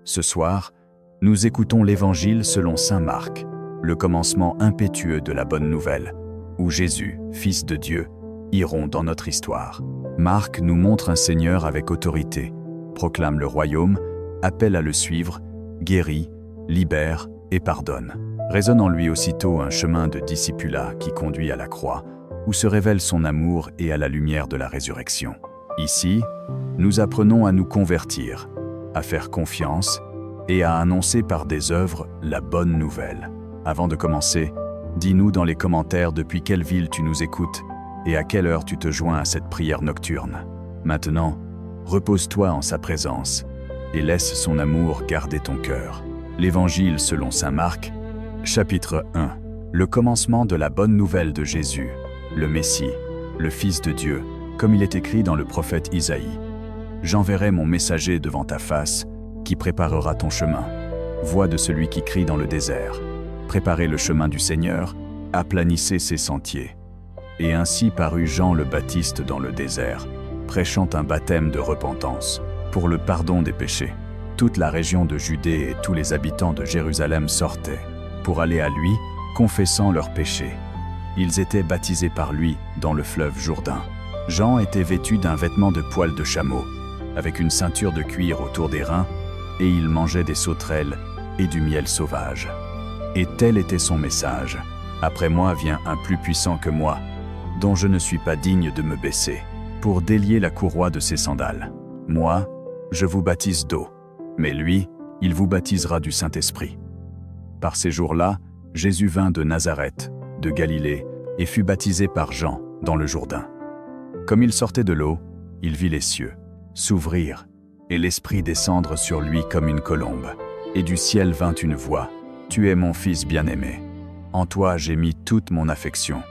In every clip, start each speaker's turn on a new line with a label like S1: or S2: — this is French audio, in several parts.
S1: Ce soir, nous écoutons l'Évangile selon saint Marc, le commencement impétueux de la bonne nouvelle, où Jésus, Fils de Dieu, irrompt dans notre histoire. Marc nous montre un Seigneur avec autorité, proclame le royaume, appelle à le suivre, guérit, libère et pardonne. Résonne en lui aussitôt un chemin de discipulat qui conduit à la croix, où se révèle son amour et à la lumière de la résurrection. Ici, nous apprenons à nous convertir, à faire confiance et à annoncer par des œuvres la bonne nouvelle. Avant de commencer, dis-nous dans les commentaires depuis quelle ville tu nous écoutes et à quelle heure tu te joins à cette prière nocturne. Maintenant, repose-toi en sa présence et laisse son amour garder ton cœur. L'Évangile selon saint Marc, chapitre 1. Le commencement de la bonne nouvelle de Jésus, le Messie, le Fils de Dieu, comme il est écrit dans le prophète Isaïe. J'enverrai mon messager devant ta face, qui préparera ton chemin. Voix de celui qui crie dans le désert. Préparez le chemin du Seigneur, aplanissez ses sentiers. Et ainsi parut Jean le Baptiste dans le désert, prêchant un baptême de repentance, pour le pardon des péchés. Toute la région de Judée et tous les habitants de Jérusalem sortaient, pour aller à lui, confessant leurs péchés. Ils étaient baptisés par lui dans le fleuve Jourdain. Jean était vêtu d'un vêtement de poil de chameau, avec une ceinture de cuir autour des reins, et il mangeait des sauterelles et du miel sauvage. Et tel était son message. Après moi vient un plus puissant que moi, dont je ne suis pas digne de me baisser, pour délier la courroie de ses sandales. Moi, je vous baptise d'eau, mais lui, il vous baptisera du Saint-Esprit. Par ces jours-là, Jésus vint de Nazareth, de Galilée, et fut baptisé par Jean dans le Jourdain. Comme il sortait de l'eau, il vit les cieux s'ouvrir et l'Esprit descendre sur lui comme une colombe. Et du ciel vint une voix, « Tu es mon Fils bien-aimé. En toi j'ai mis toute mon affection. »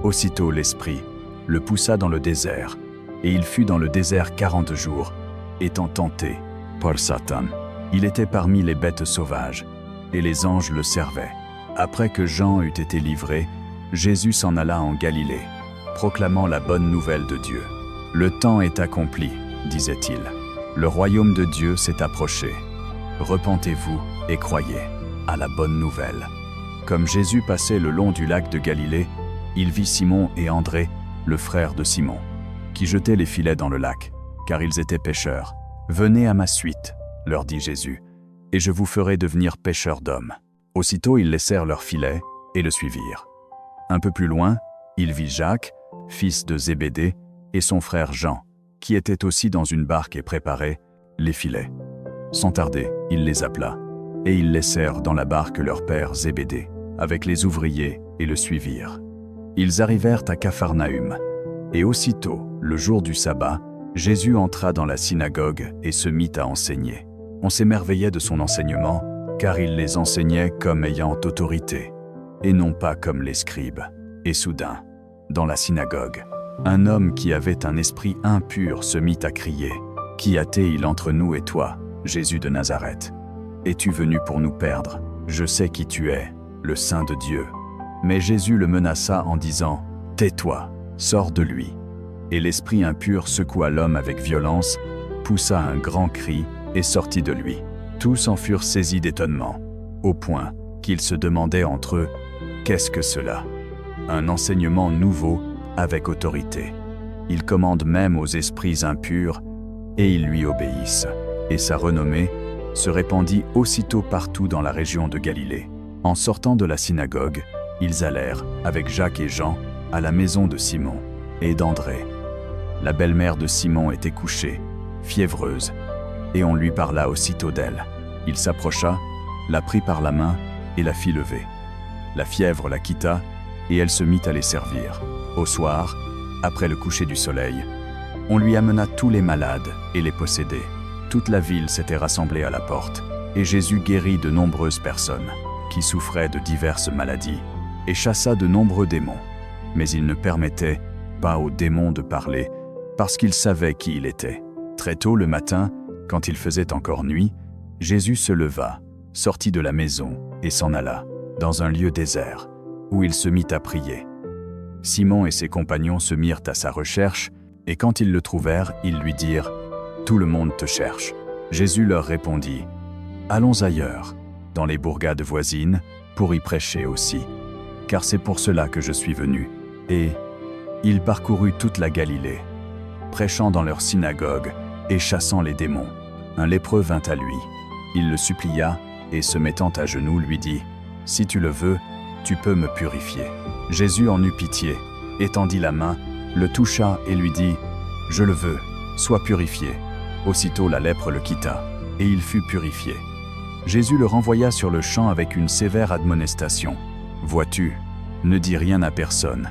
S1: Aussitôt l'Esprit le poussa dans le désert, et il fut dans le désert 40 jours, étant tenté par Satan. Il était parmi les bêtes sauvages, et les anges le servaient. Après que Jean eut été livré, Jésus s'en alla en Galilée, proclamant la bonne nouvelle de Dieu. « Le temps est accompli, disait-il. Le royaume de Dieu s'est approché. Repentez-vous et croyez à la bonne nouvelle. » Comme Jésus passait le long du lac de Galilée, il vit Simon et André, le frère de Simon, qui jetaient les filets dans le lac, car ils étaient pêcheurs. « Venez à ma suite, leur dit Jésus, et je vous ferai devenir pêcheurs d'hommes. » Aussitôt ils laissèrent leurs filets et le suivirent. Un peu plus loin, il vit Jacques, fils de Zébédée, et son frère Jean, qui étaient aussi dans une barque et préparaient les filets. Sans tarder, il les appela, et ils laissèrent dans la barque leur père Zébédée, avec les ouvriers, et le suivirent. Ils arrivèrent à Capharnaüm, et aussitôt, le jour du sabbat, Jésus entra dans la synagogue et se mit à enseigner. On s'émerveillait de son enseignement, car il les enseignait comme ayant autorité, et non pas comme les scribes. Et soudain, dans la synagogue, un homme qui avait un esprit impur se mit à crier, « Qui a-t-il entre nous et toi, Jésus de Nazareth? Es-tu venu pour nous perdre? Je sais qui tu es, le Saint de Dieu. » Mais Jésus le menaça en disant, « Tais-toi, sors de lui. » Et l'esprit impur secoua l'homme avec violence, poussa un grand cri et sortit de lui. Tous en furent saisis d'étonnement, au point qu'ils se demandaient entre eux, « Qu'est-ce que cela? » Un enseignement nouveau avec autorité. Il commande même aux esprits impurs, et ils lui obéissent. Et sa renommée se répandit aussitôt partout dans la région de Galilée. En sortant de la synagogue, ils allèrent, avec Jacques et Jean, à la maison de Simon et d'André. La belle-mère de Simon était couchée, fiévreuse, et on lui parla aussitôt d'elle. Il s'approcha, la prit par la main et la fit lever. La fièvre la quitta, et elle se mit à les servir. Au soir, après le coucher du soleil, on lui amena tous les malades et les possédés. Toute la ville s'était rassemblée à la porte, et Jésus guérit de nombreuses personnes qui souffraient de diverses maladies, et chassa de nombreux démons. Mais il ne permettait pas aux démons de parler, parce qu'il savait qui il était. Très tôt le matin, quand il faisait encore nuit, Jésus se leva, sortit de la maison et s'en alla, dans un lieu désert, où il se mit à prier. Simon et ses compagnons se mirent à sa recherche, et quand ils le trouvèrent, ils lui dirent « Tout le monde te cherche. » Jésus leur répondit « allons ailleurs, dans les bourgades voisines, pour y prêcher aussi. Car c'est pour cela que je suis venu. » Et il parcourut toute la Galilée, prêchant dans leur synagogue et chassant les démons. Un lépreux vint à lui. Il le supplia, et se mettant à genoux lui dit, « Si tu le veux, tu peux me purifier. » Jésus en eut pitié, étendit la main, le toucha et lui dit, « Je le veux, sois purifié. » Aussitôt la lèpre le quitta, et il fut purifié. Jésus le renvoya sur le champ avec une sévère admonestation. « Vois-tu, ne dis rien à personne,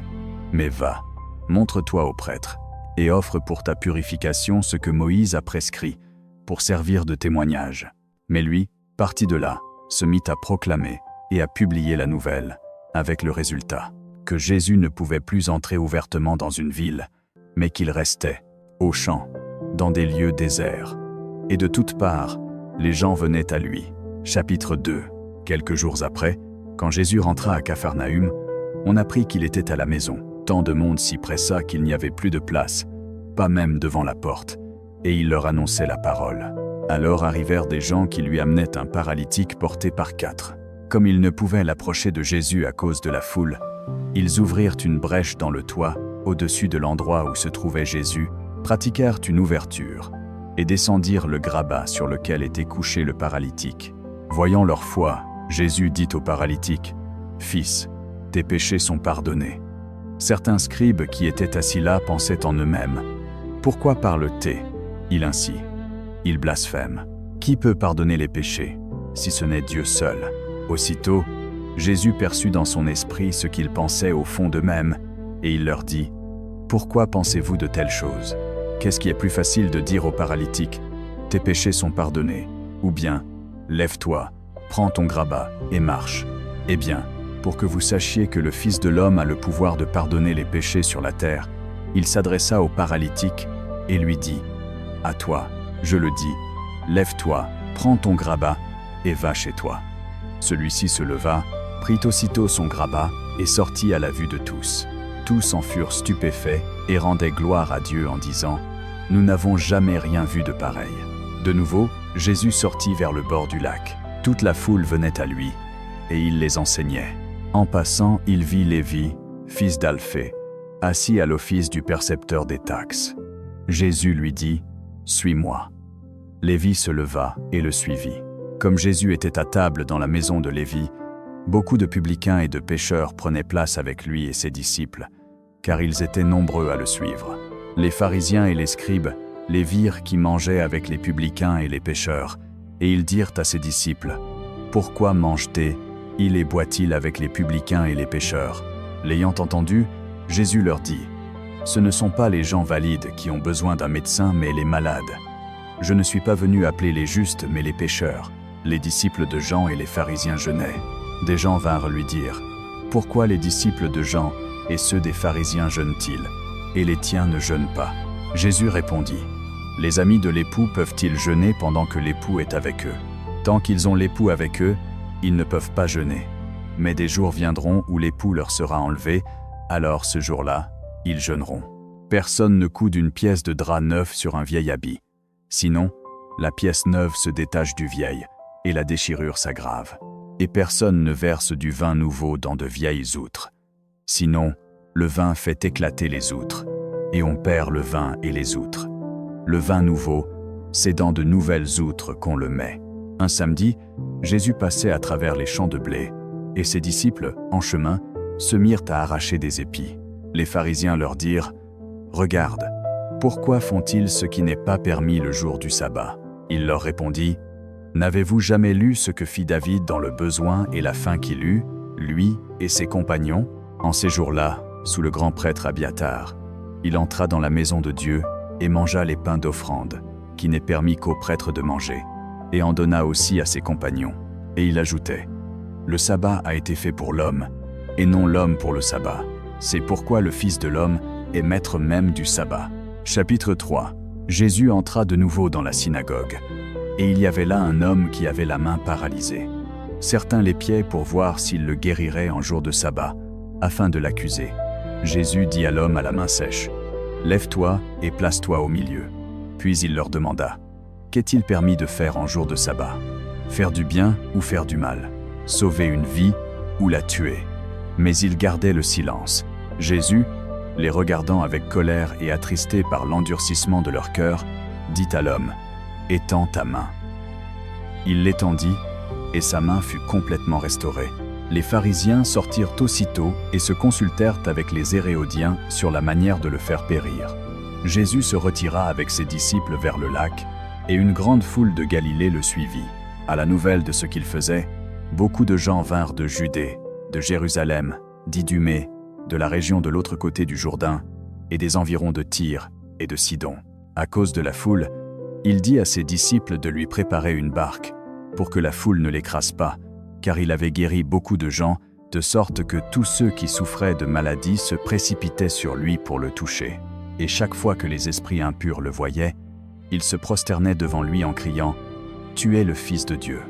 S1: mais va, montre-toi au prêtre, et offre pour ta purification ce que Moïse a prescrit, pour servir de témoignage. » Mais lui, parti de là, se mit à proclamer et à publier la nouvelle, avec le résultat que Jésus ne pouvait plus entrer ouvertement dans une ville, mais qu'il restait, aux champs, dans des lieux déserts. Et de toutes parts, les gens venaient à lui. Chapitre 2. Quelques jours après, quand Jésus rentra à Capharnaüm, on apprit qu'il était à la maison. Tant de monde s'y pressa qu'il n'y avait plus de place, pas même devant la porte, et il leur annonçait la parole. Alors arrivèrent des gens qui lui amenaient un paralytique porté par 4. Comme ils ne pouvaient l'approcher de Jésus à cause de la foule, ils ouvrirent une brèche dans le toit, au-dessus de l'endroit où se trouvait Jésus, pratiquèrent une ouverture, et descendirent le grabat sur lequel était couché le paralytique. Voyant leur foi, Jésus dit au paralytique, « Fils, tes péchés sont pardonnés. » Certains scribes qui étaient assis là pensaient en eux-mêmes, « Pourquoi parle-t-il ainsi ? Il blasphème. Qui peut pardonner les péchés, si ce n'est Dieu seul ?» Aussitôt, Jésus perçut dans son esprit ce qu'ils pensaient au fond d'eux-mêmes, et il leur dit, « Pourquoi pensez-vous de telles choses ? Qu'est-ce qui est plus facile de dire au paralytique, « Tes péchés sont pardonnés » ou bien, « Lève-toi, prends ton grabat et marche » ? Eh bien, pour que vous sachiez que le Fils de l'homme a le pouvoir de pardonner les péchés sur la terre, il s'adressa au paralytique et lui dit, « À toi, je le dis, lève-toi, prends ton grabat et va chez toi. » Celui-ci se leva, prit aussitôt son grabat et sortit à la vue de tous. Tous en furent stupéfaits et rendaient gloire à Dieu en disant, « Nous n'avons jamais rien vu de pareil. » De nouveau, Jésus sortit vers le bord du lac. Toute la foule venait à lui, et il les enseignait. En passant, il vit Lévi, fils d'Alphée, assis à l'office du percepteur des taxes. Jésus lui dit, « Suis-moi. » Lévi se leva et le suivit. Comme Jésus était à table dans la maison de Lévi, beaucoup de publicains et de pécheurs prenaient place avec lui et ses disciples, car ils étaient nombreux à le suivre. Les pharisiens et les scribes les virent qui mangeaient avec les publicains et les pécheurs, et ils dirent à ses disciples, « Pourquoi mange-t-il et boit-il avec les publicains et les pécheurs ?» L'ayant entendu, Jésus leur dit, « Ce ne sont pas les gens valides qui ont besoin d'un médecin, mais les malades. Je ne suis pas venu appeler les justes, mais les pécheurs. » Les disciples de Jean et les pharisiens jeûnaient. Des gens vinrent lui dire, « Pourquoi les disciples de Jean et ceux des pharisiens jeûnent-ils, et les tiens ne jeûnent pas ?» Jésus répondit, « Les amis de l'époux peuvent-ils jeûner pendant que l'époux est avec eux ? Tant qu'ils ont l'époux avec eux, ils ne peuvent pas jeûner. Mais des jours viendront où l'époux leur sera enlevé, alors ce jour-là, ils jeûneront. Personne ne coud une pièce de drap neuf sur un vieil habit. Sinon, la pièce neuve se détache du vieil, et la déchirure s'aggrave. Et personne ne verse du vin nouveau dans de vieilles outres. Sinon, le vin fait éclater les outres, et on perd le vin et les outres. Le vin nouveau, c'est dans de nouvelles outres qu'on le met. » Un samedi, Jésus passait à travers les champs de blé, et ses disciples, en chemin, se mirent à arracher des épis. Les pharisiens leur dirent, « Regarde, pourquoi font-ils ce qui n'est pas permis le jour du sabbat ?» Il leur répondit, « N'avez-vous jamais lu ce que fit David dans le besoin et la faim qu'il eut, lui et ses compagnons ? En ces jours-là, sous le grand prêtre Abiatar, il entra dans la maison de Dieu et mangea les pains d'offrande, qui n'est permis qu'aux prêtres de manger, et en donna aussi à ses compagnons. Et il ajoutait, « Le sabbat a été fait pour l'homme, et non l'homme pour le sabbat. C'est pourquoi le Fils de l'homme est maître même du sabbat. » Chapitre 3. Jésus entra de nouveau dans la synagogue, et il y avait là un homme qui avait la main paralysée. Certains l'épiaient pour voir s'il le guérirait en jour de sabbat, afin de l'accuser. Jésus dit à l'homme à la main sèche, « Lève-toi et place-toi au milieu. » Puis il leur demanda, « Qu'est-il permis de faire en jour de sabbat ? faire du bien ou faire du mal, sauver une vie ou la tuer. Mais ils gardaient le silence. Jésus, les regardant avec colère et attristé par l'endurcissement de leur cœur, dit à l'homme, « Étends ta main. » Il l'étendit, et sa main fut complètement restaurée. Les pharisiens sortirent aussitôt et se consultèrent avec les Héréodiens sur la manière de le faire périr. Jésus se retira avec ses disciples vers le lac, et une grande foule de Galilée le suivit. À la nouvelle de ce qu'il faisait, beaucoup de gens vinrent de Judée, de Jérusalem, d'Idumée, de la région de l'autre côté du Jourdain, et des environs de Tyr et de Sidon. À cause de la foule, il dit à ses disciples de lui préparer une barque, pour que la foule ne l'écrase pas, car il avait guéri beaucoup de gens, de sorte que tous ceux qui souffraient de maladies se précipitaient sur lui pour le toucher. Et chaque fois que les esprits impurs le voyaient, ils se prosternaient devant lui en criant « Tu es le Fils de Dieu ».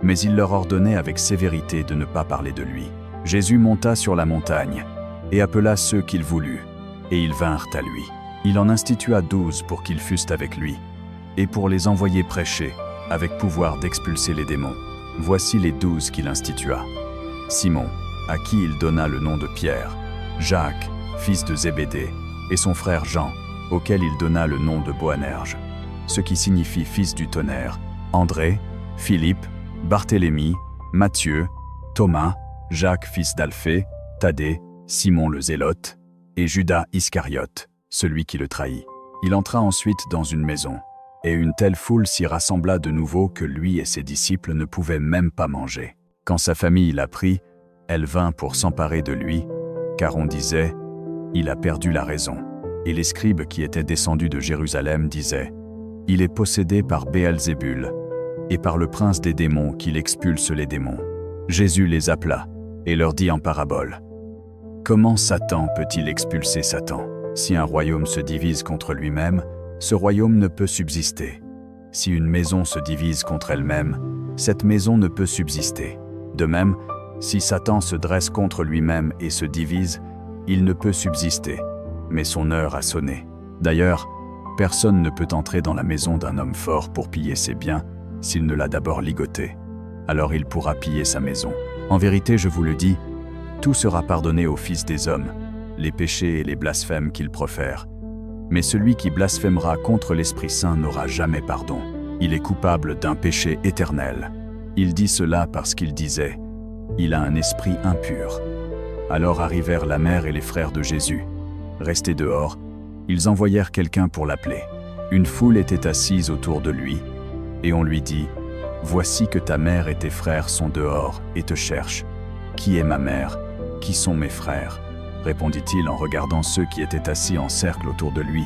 S1: Mais il leur ordonnait avec sévérité de ne pas parler de lui. Jésus monta sur la montagne et appela ceux qu'il voulut, et ils vinrent à lui. Il en institua 12 pour qu'ils fussent avec lui, et pour les envoyer prêcher, avec pouvoir d'expulser les démons. Voici les 12 qu'il institua. Simon, à qui il donna le nom de Pierre, Jacques, fils de Zébédée, et son frère Jean, auquel il donna le nom de Boanerges, ce qui signifie fils du tonnerre, André, Philippe, Barthélemy, Matthieu, Thomas, Jacques fils d'Alphée, Thaddée, Simon le Zélote, et Judas Iscariote, celui qui le trahit. Il entra ensuite dans une maison, et une telle foule s'y rassembla de nouveau que lui et ses disciples ne pouvaient même pas manger. Quand sa famille l'apprit, elle vint pour s'emparer de lui, car on disait « Il a perdu la raison ». Et les scribes qui étaient descendus de Jérusalem disaient « Il est possédé par Béelzébul, et par le prince des démons qu'il expulse les démons. » Jésus les appela, et leur dit en parabole « Comment Satan peut-il expulser Satan? Si un royaume se divise contre lui-même, ce royaume ne peut subsister. Si une maison se divise contre elle-même, cette maison ne peut subsister. De même, si Satan se dresse contre lui-même et se divise, il ne peut subsister, mais son heure a sonné. D'ailleurs, personne ne peut entrer dans la maison d'un homme fort pour piller ses biens s'il ne l'a d'abord ligoté. Alors il pourra piller sa maison. En vérité, je vous le dis, tout sera pardonné aux fils des hommes, les péchés et les blasphèmes qu'ils profèrent. Mais celui qui blasphémera contre l'Esprit Saint n'aura jamais pardon. Il est coupable d'un péché éternel. Il dit cela parce qu'il disait « Il a un esprit impur ». Alors arrivèrent la mère et les frères de Jésus. Restés dehors, ils envoyèrent quelqu'un pour l'appeler. Une foule était assise autour de lui, et on lui dit « Voici que ta mère et tes frères sont dehors et te cherchent. Qui est ma mère? Qui sont mes frères ?» répondit-il en regardant ceux qui étaient assis en cercle autour de lui.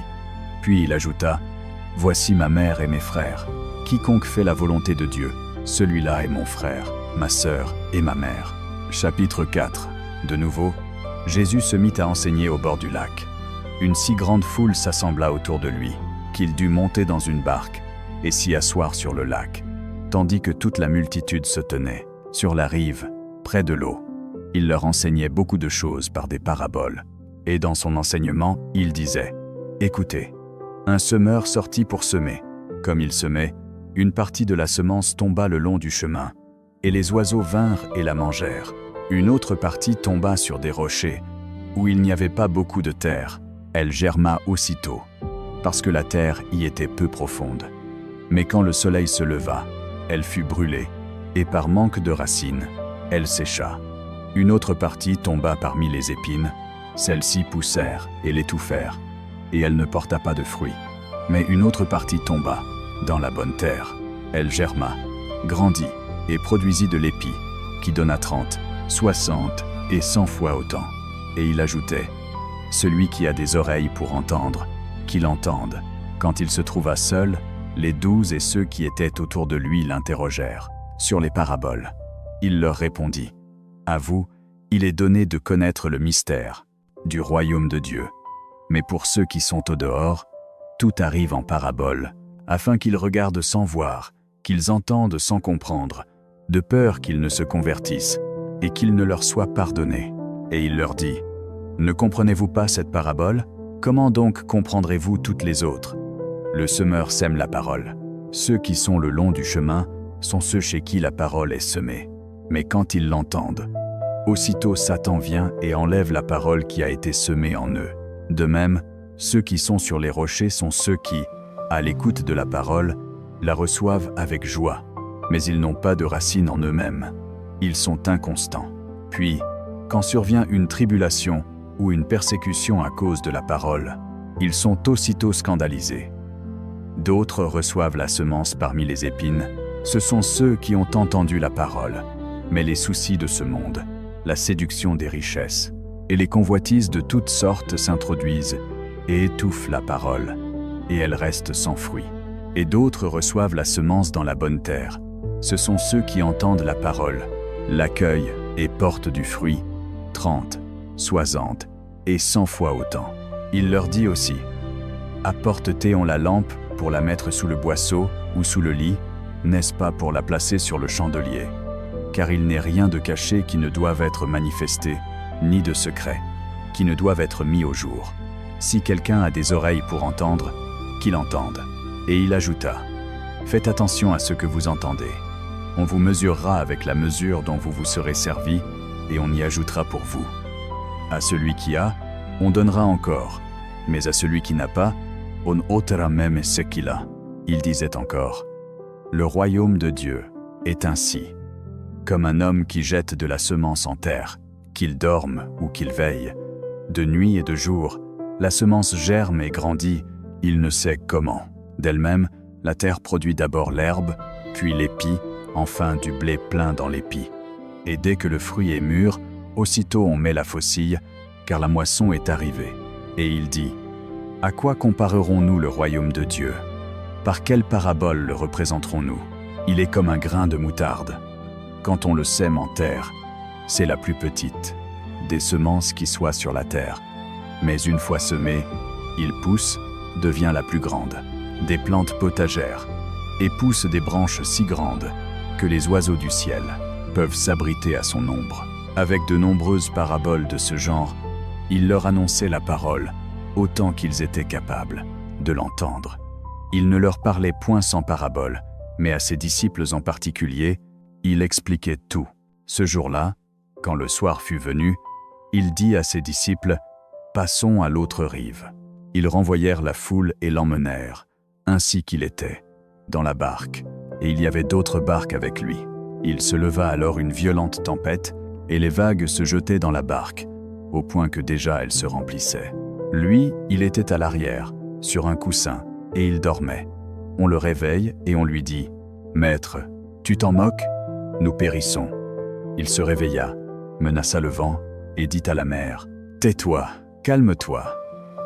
S1: Puis il ajouta « Voici ma mère et mes frères. Quiconque fait la volonté de Dieu, celui-là est mon frère, ma sœur et ma mère. » Chapitre 4. De nouveau, Jésus se mit à enseigner au bord du lac. Une si grande foule s'assembla autour de lui, qu'il dut monter dans une barque et s'y asseoir sur le lac, tandis que toute la multitude se tenait, sur la rive, près de l'eau. Il leur enseignait beaucoup de choses par des paraboles. Et dans son enseignement, il disait « Écoutez, un semeur sortit pour semer. Comme il semait, une partie de la semence tomba le long du chemin, et les oiseaux vinrent et la mangèrent. Une autre partie tomba sur des rochers, où il n'y avait pas beaucoup de terre. Elle germa aussitôt, parce que la terre y était peu profonde. Mais quand le soleil se leva, elle fut brûlée, et par manque de racines, elle sécha. Une autre partie tomba parmi les épines, celles-ci poussèrent et l'étouffèrent, et elle ne porta pas de fruits. Mais une autre partie tomba dans la bonne terre. Elle germa, grandit et produisit de l'épi, qui donna 30, 60 et 100 fois autant. Et il ajoutait « Celui qui a des oreilles pour entendre, qu'il entende. » Quand il se trouva seul, les 12 et ceux qui étaient autour de lui l'interrogèrent sur les paraboles. Il leur répondit « À vous, il est donné de connaître le mystère du royaume de Dieu. Mais pour ceux qui sont au dehors, tout arrive en parabole, afin qu'ils regardent sans voir, qu'ils entendent sans comprendre, de peur qu'ils ne se convertissent et qu'il ne leur soit pardonné. » Et il leur dit « Ne comprenez-vous pas cette parabole? Comment donc comprendrez-vous toutes les autres? Le semeur sème la parole. Ceux qui sont le long du chemin sont ceux chez qui la parole est semée. Mais quand ils l'entendent, aussitôt Satan vient et enlève la parole qui a été semée en eux. De même, ceux qui sont sur les rochers sont ceux qui, à l'écoute de la parole, la reçoivent avec joie, mais ils n'ont pas de racine en eux-mêmes. Ils sont inconstants. Puis, quand survient une tribulation ou une persécution à cause de la parole, ils sont aussitôt scandalisés. D'autres reçoivent la semence parmi les épines. Ce sont ceux qui ont entendu la parole, mais les soucis de ce monde, la séduction des richesses et les convoitises de toutes sortes s'introduisent et étouffent la parole, et elle reste sans fruit. Et d'autres reçoivent la semence dans la bonne terre. Ce sont ceux qui entendent la parole, l'accueillent et portent du fruit, 30, 60 et 100 fois autant. Il leur dit aussi, « Apporte-t-on la lampe pour la mettre sous le boisseau ou sous le lit, n'est-ce pas pour la placer sur le chandelier? Car il n'est rien de caché qui ne doive être manifesté, ni de secret, qui ne doive être mis au jour. Si quelqu'un a des oreilles pour entendre, qu'il entende. » Et il ajouta, « Faites attention à ce que vous entendez. On vous mesurera avec la mesure dont vous vous serez servi, et on y ajoutera pour vous. À celui qui a, on donnera encore, mais à celui qui n'a pas, on ôtera même ce qu'il a. » Il disait encore, « Le royaume de Dieu est ainsi, comme un homme qui jette de la semence en terre, qu'il dorme ou qu'il veille. De nuit et de jour, la semence germe et grandit, il ne sait comment. D'elle-même, la terre produit d'abord l'herbe, puis l'épi, enfin du blé plein dans l'épi. Et dès que le fruit est mûr, aussitôt on met la faucille, car la moisson est arrivée. » Et il dit, « À quoi comparerons-nous le royaume de Dieu? Par quelle parabole le représenterons-nous? Il est comme un grain de moutarde. Quand on le sème en terre, c'est la plus petite des semences qui soient sur la terre. Mais une fois semé, il pousse, devient la plus grande des plantes potagères, et pousse des branches si grandes que les oiseaux du ciel peuvent s'abriter à son ombre. » Avec de nombreuses paraboles de ce genre, il leur annonçait la parole, autant qu'ils étaient capables de l'entendre. Il ne leur parlait point sans parabole, mais à ses disciples en particulier, il expliquait tout. Ce jour-là, quand le soir fut venu, il dit à ses disciples, « Passons à l'autre rive. » Ils renvoyèrent la foule et l'emmenèrent, ainsi qu'il était, dans la barque, et il y avait d'autres barques avec lui. Il se leva alors une violente tempête, et les vagues se jetaient dans la barque, au point que déjà elle se remplissait. Lui, il était à l'arrière, sur un coussin, et il dormait. On le réveille et on lui dit, « Maître, tu t'en moques? Nous périssons. » Il se réveilla, menaça le vent, et dit à la mer, « Tais-toi, calme-toi. »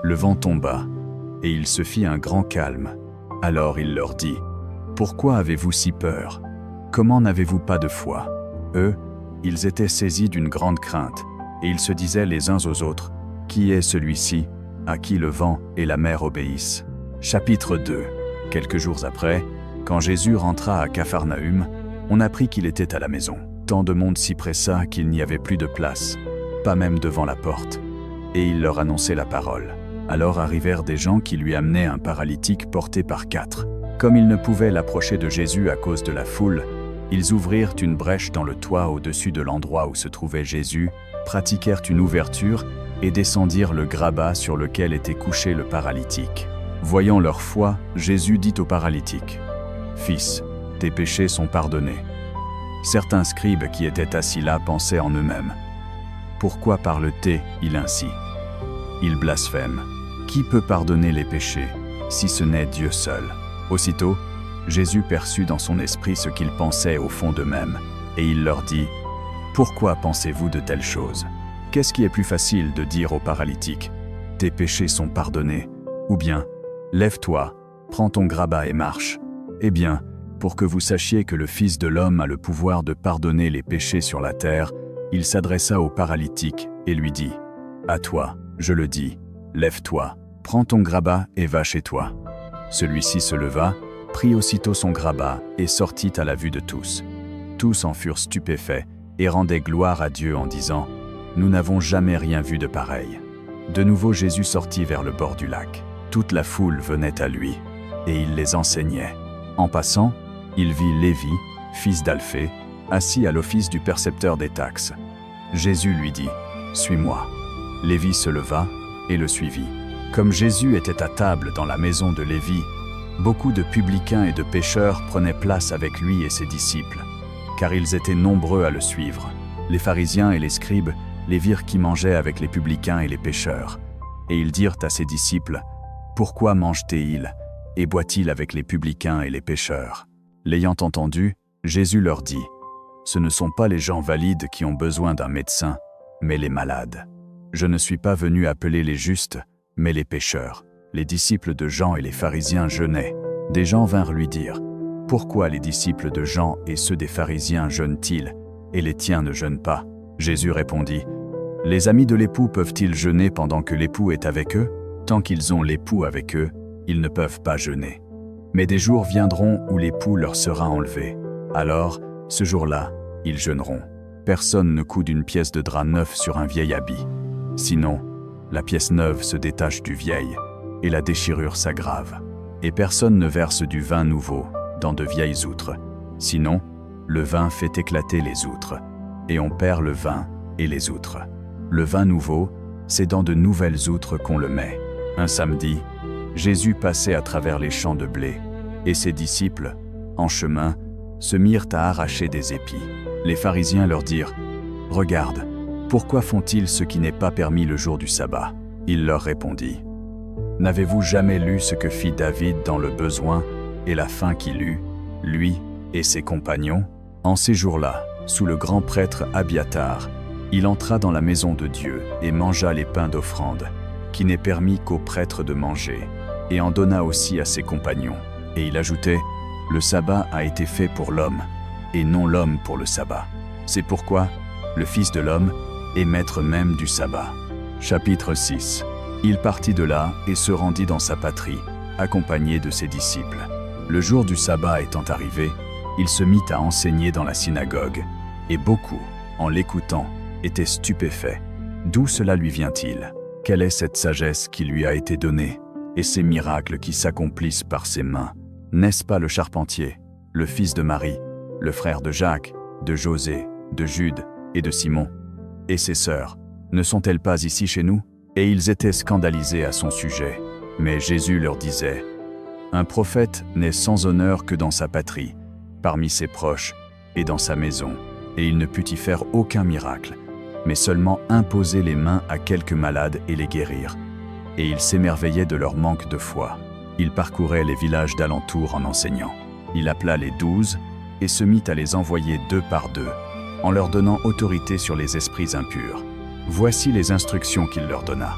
S1: Le vent tomba, et il se fit un grand calme. Alors il leur dit, « Pourquoi avez-vous si peur? Comment n'avez-vous pas de foi ?» Eux, ils étaient saisis d'une grande crainte, et ils se disaient les uns aux autres, « Qui est celui-ci, à qui le vent et la mer obéissent ?» Chapitre 2. Quelques jours après, quand Jésus rentra à Capharnaüm, on apprit qu'il était à la maison. Tant de monde s'y pressa qu'il n'y avait plus de place, pas même devant la porte, et il leur annonçait la parole. Alors arrivèrent des gens qui lui amenaient un paralytique porté par 4. Comme ils ne pouvaient l'approcher de Jésus à cause de la foule, ils ouvrirent une brèche dans le toit au-dessus de l'endroit où se trouvait Jésus, pratiquèrent une ouverture et descendirent le grabat sur lequel était couché le paralytique. Voyant leur foi, Jésus dit au paralytique, « Fils, tes péchés sont pardonnés. » Certains scribes qui étaient assis là pensaient en eux-mêmes, « Pourquoi parle-t-il ainsi? Il blasphème. Qui peut pardonner les péchés, si ce n'est Dieu seul? » Aussitôt, Jésus perçut dans son esprit ce qu'ils pensaient au fond d'eux-mêmes, et il leur dit, « Pourquoi pensez-vous de telles choses? Qu'est-ce qui est plus facile de dire au paralytique, « Tes péchés sont pardonnés » ou bien, « Lève-toi, prends ton grabat et marche » Eh bien, pour que vous sachiez que le Fils de l'homme a le pouvoir de pardonner les péchés sur la terre, il s'adressa au paralytique et lui dit, « À toi, je le dis, lève-toi, prends ton grabat et va chez toi. » Celui-ci se leva, prit aussitôt son grabat et sortit à la vue de tous. Tous en furent stupéfaits et rendaient gloire à Dieu en disant, « Nous n'avons jamais rien vu de pareil. » De nouveau Jésus sortit vers le bord du lac. Toute la foule venait à lui, et il les enseignait. En passant, il vit Lévi, fils d'Alphée, assis à l'office du percepteur des taxes. Jésus lui dit « Suis-moi ». Lévi se leva et le suivit. Comme Jésus était à table dans la maison de Lévi, beaucoup de publicains et de pécheurs prenaient place avec lui et ses disciples, car ils étaient nombreux à le suivre. Les pharisiens et les scribes les virent qui mangeaient avec les publicains et les pécheurs, et ils dirent à ses disciples « Pourquoi mange-t-il et boit-il avec les publicains et les pécheurs ?» L'ayant entendu, Jésus leur dit « Ce ne sont pas les gens valides qui ont besoin d'un médecin, mais les malades. Je ne suis pas venu appeler les justes, mais les pécheurs. » Les disciples de Jean et les pharisiens jeûnaient. Des gens vinrent lui dire « Pourquoi les disciples de Jean et ceux des pharisiens jeûnent-ils, et les tiens ne jeûnent pas ?» Jésus répondit « Les amis de l'époux peuvent-ils jeûner pendant que l'époux est avec eux? Tant qu'ils ont l'époux avec eux, ils ne peuvent pas jeûner. Mais des jours viendront où l'époux leur sera enlevé. Alors, ce jour-là, ils jeûneront. Personne ne coud une pièce de drap neuf sur un vieil habit. Sinon, la pièce neuve se détache du vieil, et la déchirure s'aggrave. Et personne ne verse du vin nouveau dans de vieilles outres. Sinon, le vin fait éclater les outres, et on perd le vin et les outres. Le vin nouveau, c'est dans de nouvelles outres qu'on le met. » Un samedi, Jésus passait à travers les champs de blé, et ses disciples, en chemin, se mirent à arracher des épis. Les pharisiens leur dirent « Regarde, pourquoi font-ils ce qui n'est pas permis le jour du sabbat ?» Il leur répondit « N'avez-vous jamais lu ce que fit David dans le besoin et la faim qu'il eut, lui et ses compagnons? En ces jours-là, sous le grand prêtre Abiatar, il entra dans la maison de Dieu et mangea les pains d'offrande, qui n'est permis qu'aux prêtres de manger, et en donna aussi à ses compagnons. Et il ajoutait « Le sabbat a été fait pour l'homme, et non l'homme pour le sabbat. C'est pourquoi le Fils de l'homme est maître même du sabbat. » Chapitre 6. Il partit de là et se rendit dans sa patrie, accompagné de ses disciples. Le jour du sabbat étant arrivé, il se mit à enseigner dans la synagogue, et beaucoup, en l'écoutant, étaient stupéfaits. D'où cela lui vient-il? Quelle est cette sagesse qui lui a été donnée, et ces miracles qui s'accomplissent par ses mains? N'est-ce pas le charpentier, le fils de Marie, le frère de Jacques, de José, de Jude et de Simon? Et ses sœurs, ne sont-elles pas ici chez nous? Et ils étaient scandalisés à son sujet. Mais Jésus leur disait « Un prophète n'est sans honneur que dans sa patrie, parmi ses proches et dans sa maison. » Et il ne put y faire aucun miracle, mais seulement imposer les mains à quelques malades et les guérir. Et il s'émerveillait de leur manque de foi. Il parcourait les villages d'alentour en enseignant. Il appela les 12 et se mit à les envoyer 2 par 2, en leur donnant autorité sur les esprits impurs. Voici les instructions qu'il leur donna.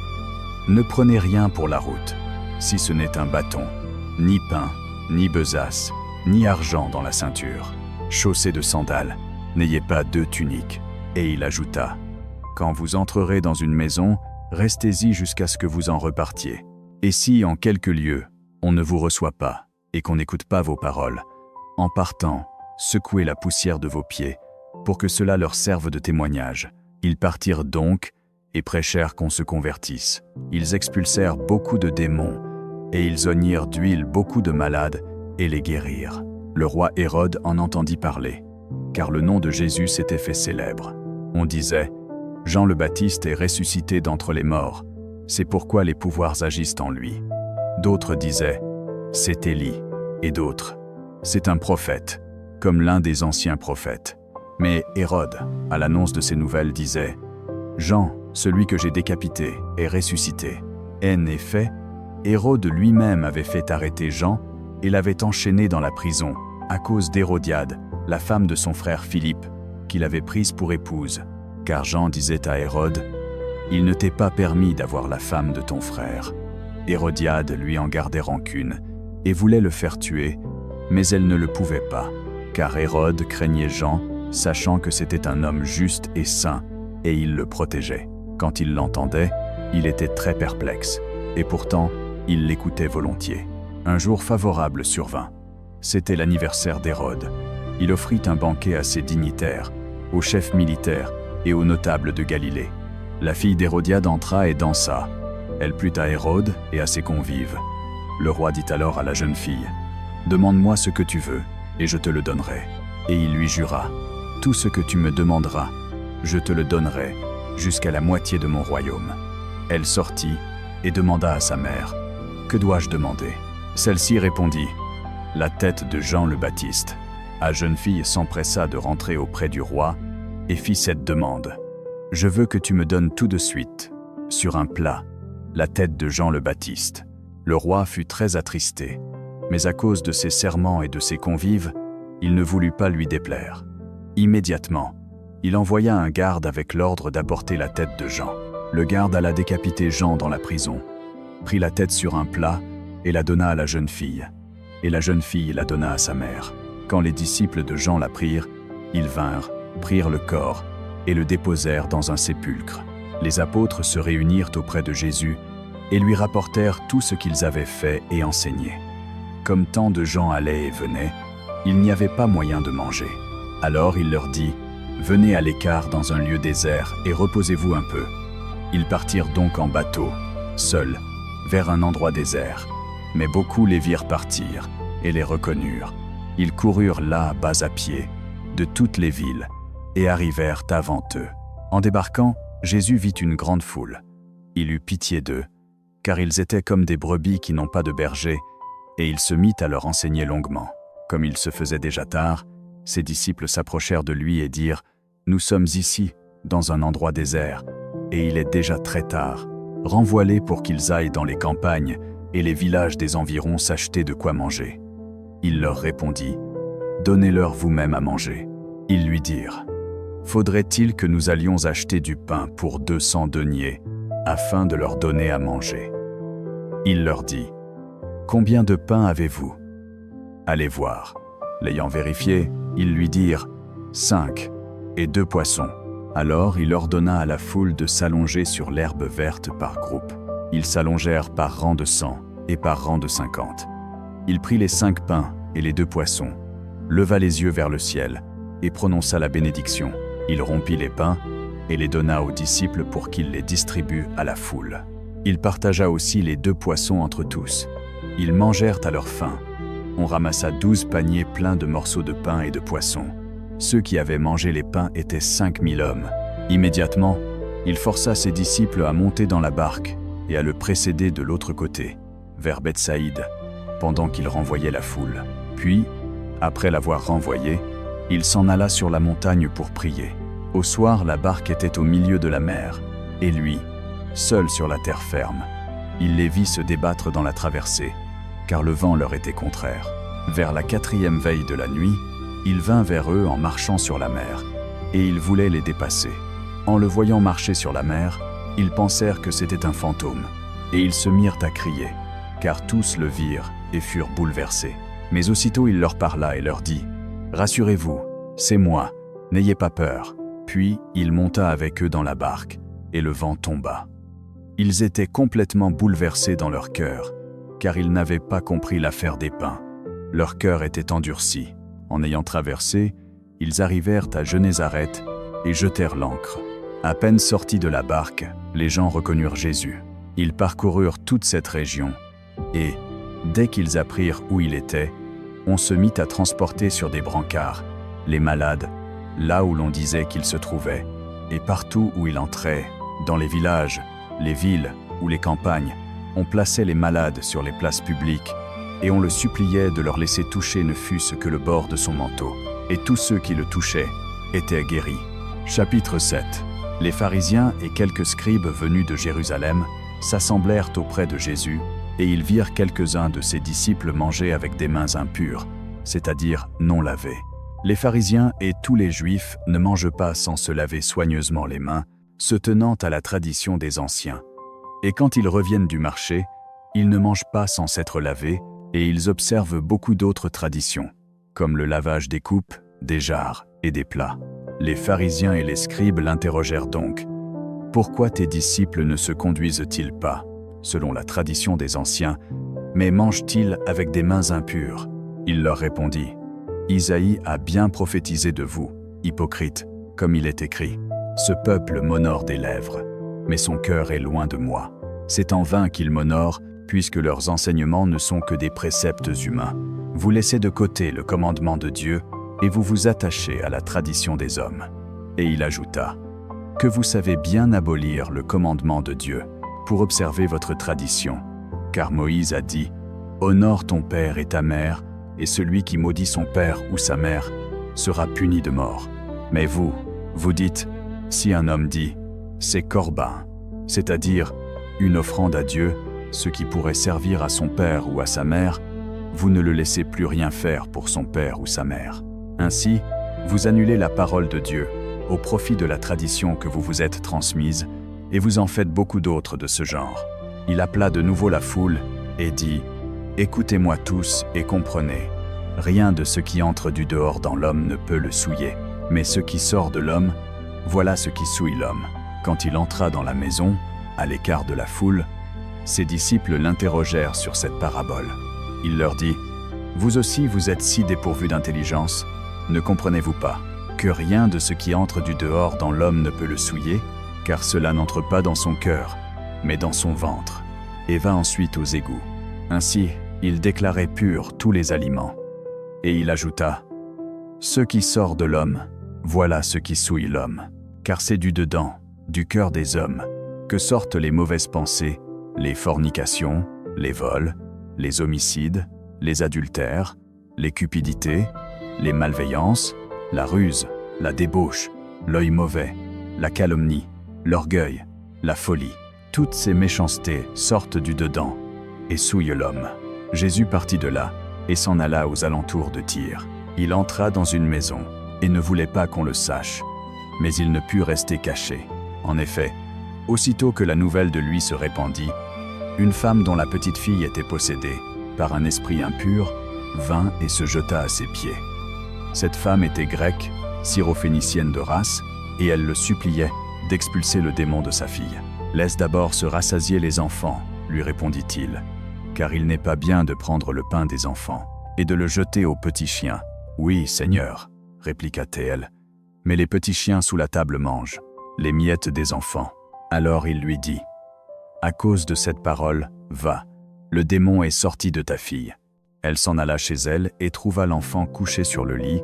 S1: Ne prenez rien pour la route, si ce n'est un bâton, ni pain, ni besace, ni argent dans la ceinture. Chaussés de sandales, n'ayez pas 2 tuniques. Et il ajouta, quand vous entrerez dans une maison, restez-y jusqu'à ce que vous en repartiez. Et si, en quelque lieu, on ne vous reçoit pas, et qu'on n'écoute pas vos paroles, en partant, secouez la poussière de vos pieds, pour que cela leur serve de témoignage. Ils partirent donc, et prêchèrent qu'on se convertisse. Ils expulsèrent beaucoup de démons, et ils oignirent d'huile beaucoup de malades, et les guérirent. Le roi Hérode en entendit parler, car le nom de Jésus s'était fait célèbre. On disait « Jean le Baptiste est ressuscité d'entre les morts, c'est pourquoi les pouvoirs agissent en lui. » D'autres disaient « C'est Élie » et d'autres « C'est un prophète, comme l'un des anciens prophètes. » Mais Hérode, à l'annonce de ces nouvelles, disait « Jean, celui que j'ai décapité, est ressuscité. » En effet, Hérode lui-même avait fait arrêter Jean et l'avait enchaîné dans la prison à cause d'Hérodiade, la femme de son frère Philippe, qu'il avait prise pour épouse. Car Jean disait à Hérode « Il ne t'est pas permis d'avoir la femme de ton frère. » Hérodiade lui en gardait rancune et voulait le faire tuer, mais elle ne le pouvait pas, car Hérode craignait Jean, sachant que c'était un homme juste et saint, et il le protégeait. Quand il l'entendait, il était très perplexe, et pourtant, il l'écoutait volontiers. Un jour favorable survint. C'était l'anniversaire d'Hérode. Il offrit un banquet à ses dignitaires, aux chefs militaires et aux notables de Galilée. La fille d'Hérodiade entra et dansa. Elle plut à Hérode et à ses convives. Le roi dit alors à la jeune fille « Demande-moi ce que tu veux, et je te le donnerai. » Et il lui jura, « Tout ce que tu me demanderas, je te le donnerai, jusqu'à la moitié de mon royaume. » Elle sortit et demanda à sa mère, « Que dois-je demander ?» Celle-ci répondit, « La tête de Jean le Baptiste. » La jeune fille s'empressa de rentrer auprès du roi et fit cette demande, « Je veux que tu me donnes tout de suite, sur un plat, la tête de Jean le Baptiste. » Le roi fut très attristé, mais à cause de ses serments et de ses convives, il ne voulut pas lui déplaire. Immédiatement, il envoya un garde avec l'ordre d'apporter la tête de Jean. Le garde alla décapiter Jean dans la prison, prit la tête sur un plat et la donna à la jeune fille. Et la jeune fille la donna à sa mère. Quand les disciples de Jean la prirent, ils vinrent, prirent le corps et le déposèrent dans un sépulcre. Les apôtres se réunirent auprès de Jésus et lui rapportèrent tout ce qu'ils avaient fait et enseigné. Comme tant de gens allaient et venaient, il n'y avait pas moyen de manger. Alors il leur dit, « Venez à l'écart dans un lieu désert et reposez-vous un peu. » Ils partirent donc en bateau, seuls, vers un endroit désert. Mais beaucoup les virent partir et les reconnurent. Ils coururent là bas à pied, de toutes les villes, et arrivèrent avant eux. En débarquant, Jésus vit une grande foule. Il eut pitié d'eux, car ils étaient comme des brebis qui n'ont pas de berger, et il se mit à leur enseigner longuement. Comme il se faisait déjà tard, ses disciples s'approchèrent de lui et dirent, « Nous sommes ici, dans un endroit désert, et il est déjà très tard. Renvoie-les pour qu'ils aillent dans les campagnes et les villages des environs s'acheter de quoi manger. » Il leur répondit, « Donnez-leur vous-même à manger. » Ils lui dirent, « Faudrait-il que nous allions acheter du pain pour 200 deniers, afin de leur donner à manger ?» Il leur dit, « Combien de pain avez-vous ? Allez voir. » L'ayant vérifié, ils lui dirent, « 5, et 2 poissons. » Alors il ordonna à la foule de s'allonger sur l'herbe verte par groupe. Ils s'allongèrent par rang de 100 et par rang de 50. Il prit les 5 pains et les 2 poissons, leva les yeux vers le ciel et prononça la bénédiction. Il rompit les pains et les donna aux disciples pour qu'ils les distribuent à la foule. Il partagea aussi les 2 poissons entre tous. Ils mangèrent à leur faim. On ramassa 12 paniers pleins de morceaux de pain et de poissons. Ceux qui avaient mangé les pains étaient 5000 hommes. Immédiatement, il força ses disciples à monter dans la barque et à le précéder de l'autre côté, vers Bethsaïde, pendant qu'il renvoyait la foule. Puis, après l'avoir renvoyé, il s'en alla sur la montagne pour prier. Au soir, la barque était au milieu de la mer, et lui, seul sur la terre ferme. Il les vit se débattre dans la traversée, car le vent leur était contraire. Vers la 4e veille de la nuit, il vint vers eux en marchant sur la mer, et il voulait les dépasser. En le voyant marcher sur la mer, ils pensèrent que c'était un fantôme, et ils se mirent à crier, car tous le virent et furent bouleversés. Mais aussitôt il leur parla et leur dit, « Rassurez-vous, c'est moi, n'ayez pas peur. » Puis il monta avec eux dans la barque, et le vent tomba. Ils étaient complètement bouleversés dans leur cœur, car ils n'avaient pas compris l'affaire des pains. Leur cœur était endurci. En ayant traversé, ils arrivèrent à Genézareth et jetèrent l'ancre. À peine sortis de la barque, les gens reconnurent Jésus. Ils parcoururent toute cette région, et, dès qu'ils apprirent où il était, on se mit à transporter sur des brancards les malades, là où l'on disait qu'il se trouvait, et partout où il entrait, dans les villages, les villes ou les campagnes, on plaçait les malades sur les places publiques, et on le suppliait de leur laisser toucher ne fût-ce que le bord de son manteau. Et tous ceux qui le touchaient étaient guéris. Chapitre 7. Les pharisiens et quelques scribes venus de Jérusalem s'assemblèrent auprès de Jésus, et ils virent quelques-uns de ses disciples manger avec des mains impures, c'est-à-dire non lavées. Les pharisiens et tous les juifs ne mangent pas sans se laver soigneusement les mains, se tenant à la tradition des anciens. Et quand ils reviennent du marché, ils ne mangent pas sans s'être lavés, et ils observent beaucoup d'autres traditions, comme le lavage des coupes, des jarres et des plats. Les pharisiens et les scribes l'interrogèrent donc. « Pourquoi tes disciples ne se conduisent-ils pas, selon la tradition des anciens, mais mangent-ils avec des mains impures ?» Il leur répondit, « Isaïe a bien prophétisé de vous, hypocrites, comme il est écrit. Ce peuple m'honore des lèvres, mais son cœur est loin de moi. C'est en vain qu'il m'honore, puisque leurs enseignements ne sont que des préceptes humains. Vous laissez de côté le commandement de Dieu et vous vous attachez à la tradition des hommes. » Et il ajouta, « Que vous savez bien abolir le commandement de Dieu pour observer votre tradition. Car Moïse a dit, « Honore ton père et ta mère, et celui qui maudit son père ou sa mère sera puni de mort. » Mais vous, vous dites, si un homme dit, « C'est corban », c'est-à-dire une offrande à Dieu, ce qui pourrait servir à son père ou à sa mère, vous ne le laissez plus rien faire pour son père ou sa mère. Ainsi, vous annulez la parole de Dieu au profit de la tradition que vous vous êtes transmise, et vous en faites beaucoup d'autres de ce genre. Il appela de nouveau la foule et dit, « Écoutez-moi tous et comprenez. Rien de ce qui entre du dehors dans l'homme ne peut le souiller, mais ce qui sort de l'homme, voilà ce qui souille l'homme. » Quand il entra dans la maison, à l'écart de la foule, ses disciples l'interrogèrent sur cette parabole. Il leur dit, « Vous aussi vous êtes si dépourvus d'intelligence, ne comprenez-vous pas que rien de ce qui entre du dehors dans l'homme ne peut le souiller, car cela n'entre pas dans son cœur, mais dans son ventre, et va ensuite aux égouts. » Ainsi, il déclarait purs tous les aliments. Et il ajouta, « Ce qui sort de l'homme, voilà ce qui souille l'homme, car c'est du dedans, du cœur des hommes, que sortent les mauvaises pensées, les fornications, les vols, les homicides, les adultères, les cupidités, les malveillances, la ruse, la débauche, l'œil mauvais, la calomnie, l'orgueil, la folie. Toutes ces méchancetés sortent du dedans et souillent l'homme. » Jésus partit de là et s'en alla aux alentours de Tyr. Il entra dans une maison et ne voulait pas qu'on le sache, mais il ne put rester caché. En effet, aussitôt que la nouvelle de lui se répandit, une femme dont la petite fille était possédée par un esprit impur vint et se jeta à ses pieds. Cette femme était grecque, syrophénicienne de race, et elle le suppliait d'expulser le démon de sa fille. « Laisse d'abord se rassasier les enfants, » lui répondit-il, « car il n'est pas bien de prendre le pain des enfants et de le jeter aux petits chiens. »« Oui, Seigneur, » répliqua-t-elle, « mais les petits chiens sous la table mangent les miettes des enfants. » Alors il lui dit, « À cause de cette parole, va, le démon est sorti de ta fille. » Elle s'en alla chez elle et trouva l'enfant couché sur le lit,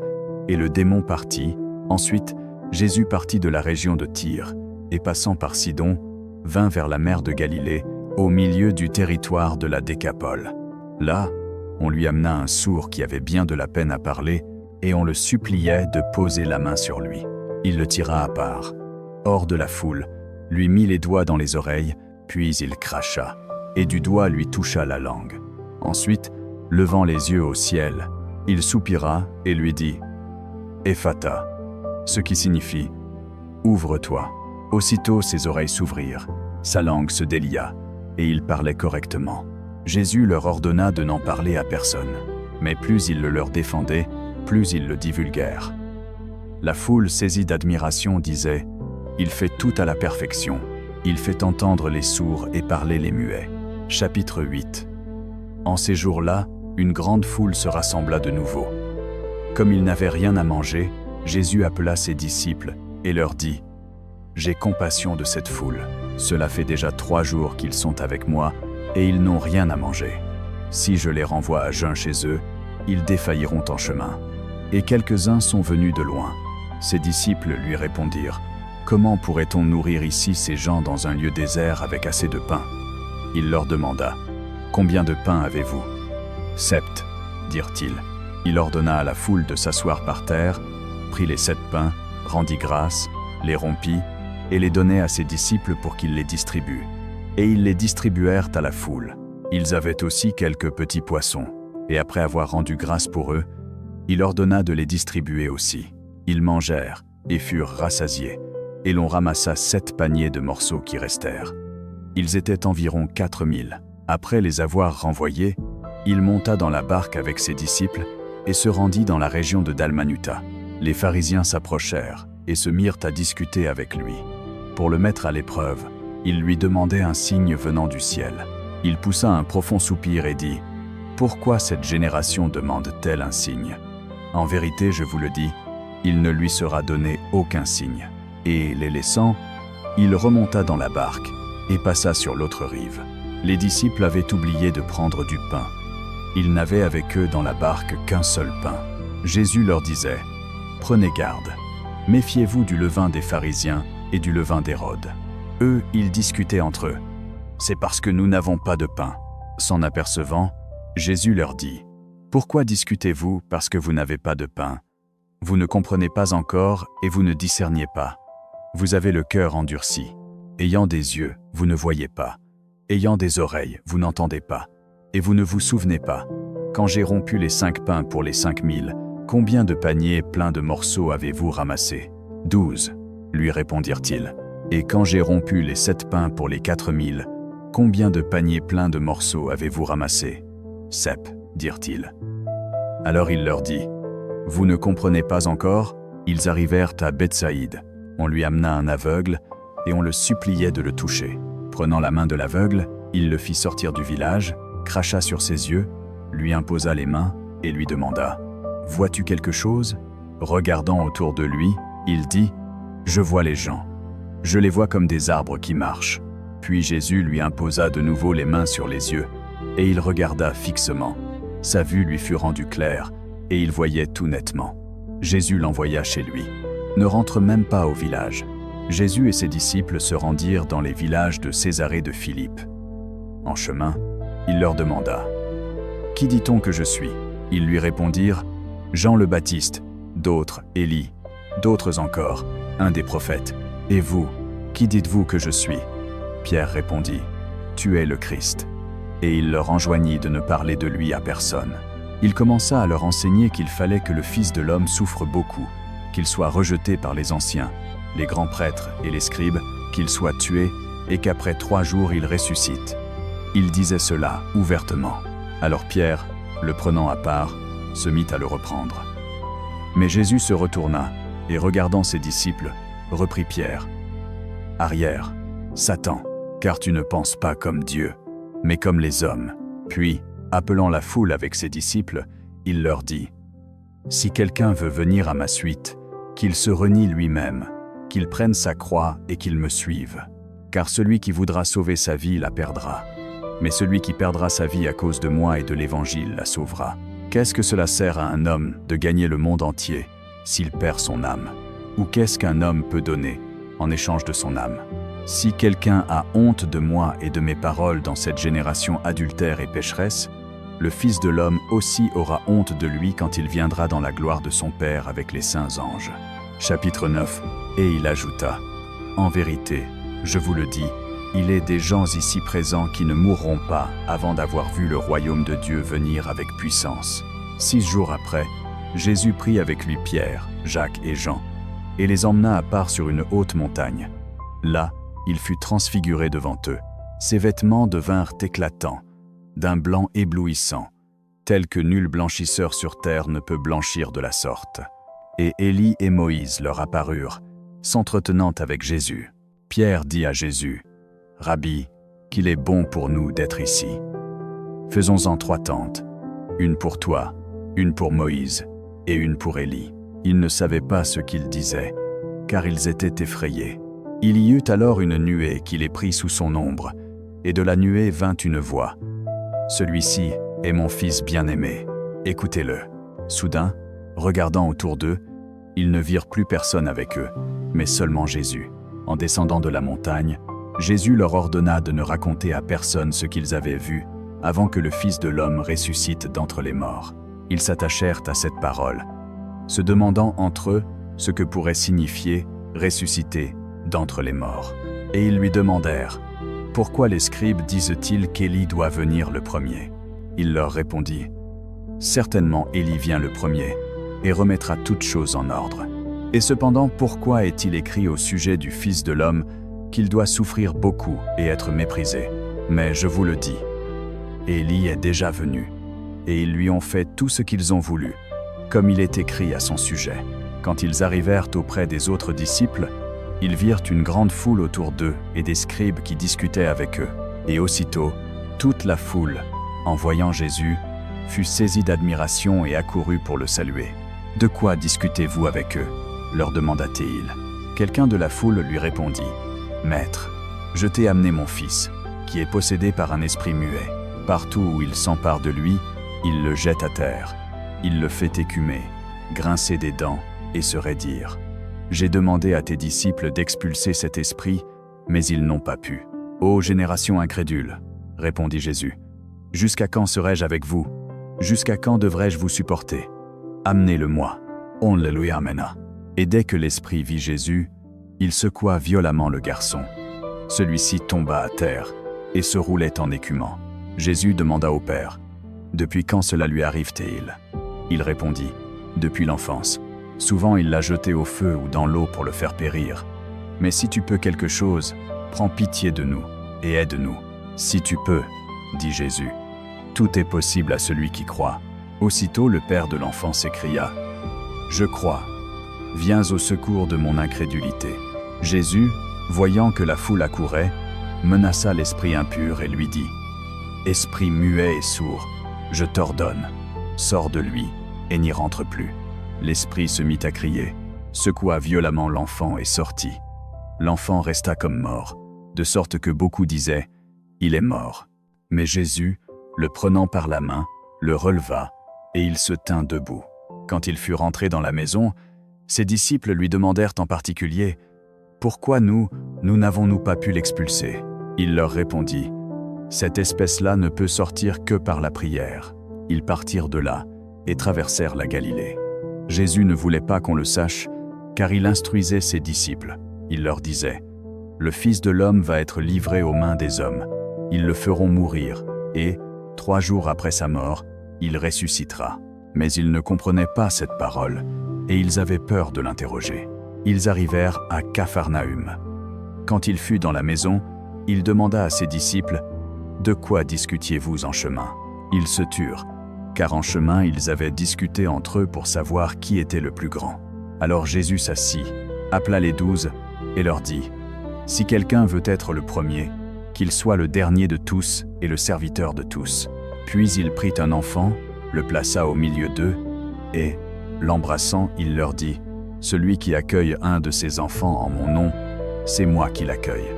S1: et le démon partit. Ensuite, Jésus partit de la région de Tyr, et passant par Sidon, vint vers la mer de Galilée, au milieu du territoire de la Décapole. Là, on lui amena un sourd qui avait bien de la peine à parler, et on le suppliait de poser la main sur lui. Il le tira à part, hors de la foule, lui mit les doigts dans les oreilles, puis il cracha, et du doigt lui toucha la langue. Ensuite, levant les yeux au ciel, il soupira et lui dit « Ephata », ce qui signifie « Ouvre-toi ». Aussitôt ses oreilles s'ouvrirent, sa langue se délia, et il parlait correctement. Jésus leur ordonna de n'en parler à personne, mais plus il le leur défendait, plus ils le divulguèrent. La foule saisie d'admiration disait « Il fait tout à la perfection, il fait entendre les sourds et parler les muets. » Chapitre 8. En ces jours-là, une grande foule se rassembla de nouveau. Comme ils n'avaient rien à manger, Jésus appela ses disciples et leur dit « J'ai compassion de cette foule. Cela fait déjà 3 jours qu'ils sont avec moi et ils n'ont rien à manger. Si je les renvoie à jeun chez eux, ils défailliront en chemin. » Et quelques-uns sont venus de loin. Ses disciples lui répondirent « Comment pourrait-on nourrir ici ces gens dans un lieu désert avec assez de pain ?» Il leur demanda « Combien de pain avez-vous » ? « 7, dirent-ils. Il ordonna à la foule de s'asseoir par terre, prit les 7 pains, rendit grâce, les rompit, et les donnait à ses disciples pour qu'ils les distribuent. Et ils les distribuèrent à la foule. Ils avaient aussi quelques petits poissons, et après avoir rendu grâce pour eux, il ordonna de les distribuer aussi. Ils mangèrent, et furent rassasiés, et l'on ramassa 7 paniers de morceaux qui restèrent. Ils étaient environ 4000. Après les avoir renvoyés, il monta dans la barque avec ses disciples et se rendit dans la région de Dalmanuta. Les pharisiens s'approchèrent et se mirent à discuter avec lui. Pour le mettre à l'épreuve, ils lui demandaient un signe venant du ciel. Il poussa un profond soupir et dit « Pourquoi cette génération demande-t-elle un signe ? En vérité, je vous le dis, il ne lui sera donné aucun signe. » Et les laissant, il remonta dans la barque et passa sur l'autre rive. Les disciples avaient oublié de prendre du pain. Ils n'avaient avec eux dans la barque qu'un seul pain. Jésus leur disait, « Prenez garde, méfiez-vous du levain des pharisiens et du levain d'Hérode. » Eux, ils discutaient entre eux. « C'est parce que nous n'avons pas de pain. » S'en apercevant, Jésus leur dit, « Pourquoi discutez-vous parce que vous n'avez pas de pain? Vous ne comprenez pas encore et vous ne discerniez pas. Vous avez le cœur endurci. Ayant des yeux, vous ne voyez pas. Ayant des oreilles, vous n'entendez pas. Et vous ne vous souvenez pas. Quand j'ai rompu les 5 pains pour les 5000, combien de paniers pleins de morceaux avez-vous ramassés? 12, lui répondirent-ils. Et quand j'ai rompu les 7 pains pour les 4000, combien de paniers pleins de morceaux avez-vous ramassés? 7, dirent-ils. Alors il leur dit, « Vous ne comprenez pas encore ?» Ils arrivèrent à Bethsaïde. On lui amena un aveugle, et on le suppliait de le toucher. Prenant la main de l'aveugle, il le fit sortir du village, cracha sur ses yeux, lui imposa les mains et lui demanda, « Vois-tu quelque chose ?» Regardant autour de lui, il dit, « Je vois les gens. Je les vois comme des arbres qui marchent. » Puis Jésus lui imposa de nouveau les mains sur les yeux, et il regarda fixement. Sa vue lui fut rendue claire, et il voyait tout nettement. Jésus l'envoya chez lui. Ne rentre même pas au village. Jésus et ses disciples se rendirent dans les villages de Césarée de Philippe. En chemin, il leur demanda, « Qui dit-on que je suis ?» Ils lui répondirent, « Jean le Baptiste, d'autres Élie, d'autres encore, un des prophètes. Et vous, qui dites-vous que je suis ?» Pierre répondit, « Tu es le Christ. » Et il leur enjoignit de ne parler de lui à personne. Il commença à leur enseigner qu'il fallait que le Fils de l'homme souffre beaucoup, qu'il soit rejeté par les anciens, les grands prêtres et les scribes, qu'il soit tué et qu'après 3 jours il ressuscite. Il disait cela ouvertement. Alors Pierre, le prenant à part, se mit à le reprendre. Mais Jésus se retourna et regardant ses disciples, reprit Pierre. « Arrière, Satan, car tu ne penses pas comme Dieu, mais comme les hommes. » Puis, appelant la foule avec ses disciples, il leur dit, « Si quelqu'un veut venir à ma suite, qu'il se renie lui-même, qu'il prenne sa croix et qu'il me suive. Car celui qui voudra sauver sa vie la perdra, mais celui qui perdra sa vie à cause de moi et de l'Évangile la sauvera. Qu'est-ce que cela sert à un homme de gagner le monde entier s'il perd son âme? Ou qu'est-ce qu'un homme peut donner en échange de son âme? Si quelqu'un a honte de moi et de mes paroles dans cette génération adultère et pécheresse, le Fils de l'homme aussi aura honte de lui quand il viendra dans la gloire de son Père avec les saints anges. » Chapitre 9. Et il ajouta, « En vérité, je vous le dis, il est des gens ici présents qui ne mourront pas avant d'avoir vu le royaume de Dieu venir avec puissance. » 6 jours après, Jésus prit avec lui Pierre, Jacques et Jean, et les emmena à part sur une haute montagne. Là, il fut transfiguré devant eux. Ses vêtements devinrent éclatants, d'un blanc éblouissant, tel que nul blanchisseur sur terre ne peut blanchir de la sorte. Et Élie et Moïse leur apparurent, s'entretenant avec Jésus. Pierre dit à Jésus, « Rabbi, qu'il est bon pour nous d'être ici. Faisons-en 3 tentes, une pour toi, une pour Moïse et une pour Élie. » Ils ne savaient pas ce qu'ils disaient, car ils étaient effrayés. Il y eut alors une nuée qui les prit sous son ombre, et de la nuée vint une voix. « Celui-ci est mon fils bien-aimé, écoutez-le. » Soudain, regardant autour d'eux, ils ne virent plus personne avec eux, mais seulement Jésus. En descendant de la montagne, Jésus leur ordonna de ne raconter à personne ce qu'ils avaient vu, avant que le Fils de l'homme ressuscite d'entre les morts. Ils s'attachèrent à cette parole, se demandant entre eux ce que pourrait signifier « ressusciter d'entre les morts ». Et ils lui demandèrent « Pourquoi les scribes disent-ils qu'Élie doit venir le premier ?» Il leur répondit « Certainement Élie vient le premier et remettra toutes choses en ordre. Et cependant, pourquoi est-il écrit au sujet du Fils de l'homme qu'il doit souffrir beaucoup et être méprisé? Mais je vous le dis, Élie est déjà venu, et ils lui ont fait tout ce qu'ils ont voulu, comme il est écrit à son sujet. Quand ils arrivèrent auprès des autres disciples, ils virent une grande foule autour d'eux et des scribes qui discutaient avec eux. Et aussitôt, toute la foule, en voyant Jésus, fut saisie d'admiration et accourut pour le saluer. « De quoi discutez-vous avec eux ?» leur demanda-t-il. Quelqu'un de la foule lui répondit, « Maître, je t'ai amené mon fils, qui est possédé par un esprit muet. Partout où il s'empare de lui, il le jette à terre. Il le fait écumer, grincer des dents et se raidir. « J'ai demandé à tes disciples d'expulser cet esprit, mais ils n'ont pas pu. »« Ô génération incrédule, répondit Jésus, jusqu'à quand serai-je avec vous? Jusqu'à quand devrais-je vous supporter? Amenez-le-moi. » On le lui amena. Et dès que l'esprit vit Jésus, il secoua violemment le garçon. Celui-ci tomba à terre et se roulait en écumant. Jésus demanda au Père, « Depuis quand cela lui arrive-t-il » Il répondit, « Depuis l'enfance. Souvent il l'a jeté au feu ou dans l'eau pour le faire périr. Mais si tu peux quelque chose, prends pitié de nous et aide-nous. »« Si tu peux, dit Jésus, tout est possible à celui qui croit. » Aussitôt le père de l'enfant s'écria, « Je crois. Viens au secours de mon incrédulité. » Jésus, voyant que la foule accourait, menaça l'esprit impur et lui dit, « Esprit muet et sourd, je t'ordonne, sors de lui et n'y rentre plus. » L'esprit se mit à crier, secoua violemment l'enfant et sortit. L'enfant resta comme mort, de sorte que beaucoup disaient, « Il est mort. » Mais Jésus, le prenant par la main, le releva, et il se tint debout. Quand il fut rentré dans la maison, ses disciples lui demandèrent en particulier, « Pourquoi nous n'avons-nous pas pu l'expulser ?» Il leur répondit, « Cette espèce-là ne peut sortir que par la prière. » Ils partirent de là et traversèrent la Galilée. Jésus ne voulait pas qu'on le sache, car il instruisait ses disciples. Il leur disait, « Le Fils de l'homme va être livré aux mains des hommes. Ils le feront mourir, et, 3 jours après sa mort, il ressuscitera. » Mais ils ne comprenaient pas cette parole, et ils avaient peur de l'interroger. Ils arrivèrent à Capharnaüm. Quand il fut dans la maison, il demanda à ses disciples, « De quoi discutiez-vous en chemin ?» Ils se turent, car en chemin ils avaient discuté entre eux pour savoir qui était le plus grand. Alors Jésus s'assit, appela les 12 et leur dit, « Si quelqu'un veut être le premier, qu'il soit le dernier de tous et le serviteur de tous. » Puis il prit un enfant, le plaça au milieu d'eux, et, l'embrassant, il leur dit, « Celui qui accueille un de ces enfants en mon nom, c'est moi qui l'accueille.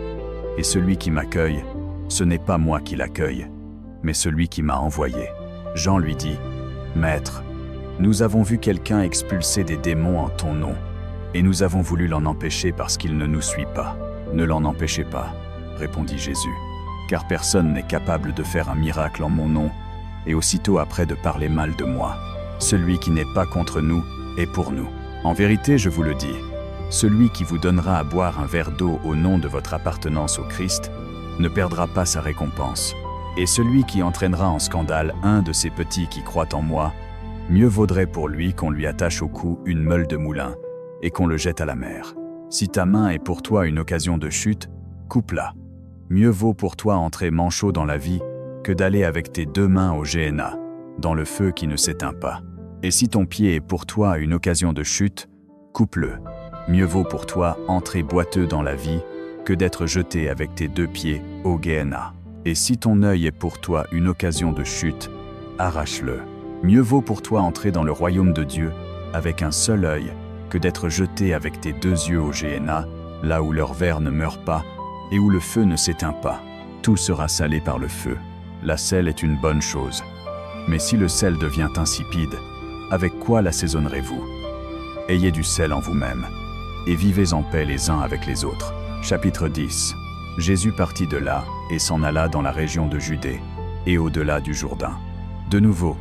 S1: Et celui qui m'accueille, ce n'est pas moi qui l'accueille, mais celui qui m'a envoyé. » Jean lui dit, « Maître, nous avons vu quelqu'un expulser des démons en ton nom, et nous avons voulu l'en empêcher parce qu'il ne nous suit pas. » « Ne l'en empêchez pas, répondit Jésus, car personne n'est capable de faire un miracle en mon nom, et aussitôt après de parler mal de moi. Celui qui n'est pas contre nous est pour nous. En vérité, je vous le dis, celui qui vous donnera à boire un verre d'eau au nom de votre appartenance au Christ ne perdra pas sa récompense. Et celui qui entraînera en scandale un de ces petits qui croient en moi, mieux vaudrait pour lui qu'on lui attache au cou une meule de moulin et qu'on le jette à la mer. Si ta main est pour toi une occasion de chute, coupe-la. Mieux vaut pour toi entrer manchot dans la vie que d'aller avec tes 2 mains au Géhenna, dans le feu qui ne s'éteint pas. Et si ton pied est pour toi une occasion de chute, coupe-le. Mieux vaut pour toi entrer boiteux dans la vie que d'être jeté avec tes 2 pieds au Géhenna. Et si ton œil est pour toi une occasion de chute, arrache-le. Mieux vaut pour toi entrer dans le royaume de Dieu avec un seul œil que d'être jeté avec tes 2 yeux au Géhenna, là où leur ver ne meurt pas et où le feu ne s'éteint pas. Tout sera salé par le feu. La sel est une bonne chose. Mais si le sel devient insipide, avec quoi l'assaisonnerez-vous? Ayez du sel en vous-même, et vivez en paix les uns avec les autres. Chapitre 10. Jésus partit de là et s'en alla dans la région de Judée et au-delà du Jourdain. De nouveau,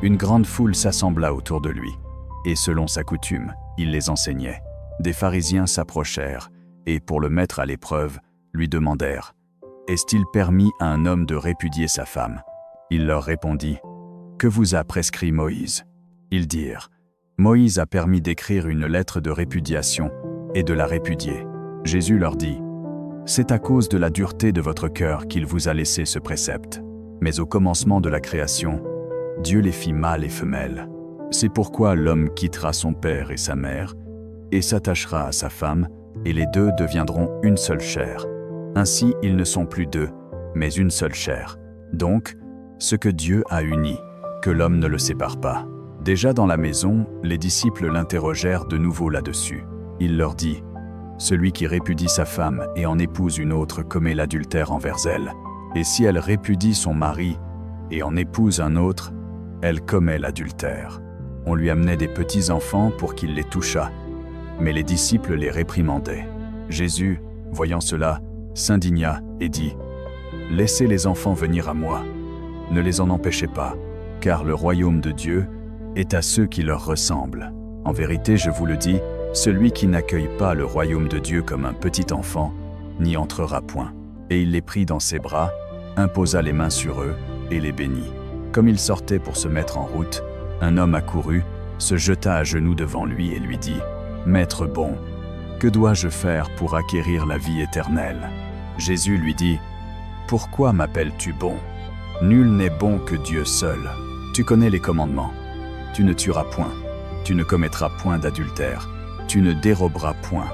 S1: une grande foule s'assembla autour de lui, et selon sa coutume, il les enseignait. Des pharisiens s'approchèrent et, pour le mettre à l'épreuve, lui demandèrent « Est-il permis à un homme de répudier sa femme ?» Il leur répondit « Que vous a prescrit Moïse ?» Ils dirent « Moïse a permis d'écrire une lettre de répudiation et de la répudier. » Jésus leur dit « C'est à cause de la dureté de votre cœur qu'il vous a laissé ce précepte. Mais au commencement de la création, Dieu les fit mâles et femelles. C'est pourquoi l'homme quittera son père et sa mère, et s'attachera à sa femme, et les 2 deviendront une seule chair. Ainsi, ils ne sont plus 2, mais une seule chair. Donc, ce que Dieu a uni, que l'homme ne le sépare pas. » Déjà dans la maison, les disciples l'interrogèrent de nouveau là-dessus. Il leur dit, « Celui qui répudie sa femme et en épouse une autre commet l'adultère envers elle. Et si elle répudie son mari et en épouse un autre, elle commet l'adultère. » On lui amenait des petits enfants pour qu'il les touchât, mais les disciples les réprimandaient. Jésus, voyant cela, s'indigna et dit : « Laissez les enfants venir à moi. Ne les en empêchez pas, car le royaume de Dieu est à ceux qui leur ressemblent. En vérité, je vous le dis, celui qui n'accueille pas le royaume de Dieu comme un petit enfant n'y entrera point. » Et il les prit dans ses bras, imposa les mains sur eux et les bénit. Comme il sortait pour se mettre en route, un homme accourut, se jeta à genoux devant lui et lui dit : « Maître bon, que dois-je faire pour acquérir la vie éternelle ?» Jésus lui dit : « Pourquoi m'appelles-tu bon ? Nul n'est bon que Dieu seul. Tu connais les commandements. Tu ne tueras point. Tu ne commettras point d'adultère. Tu ne déroberas point.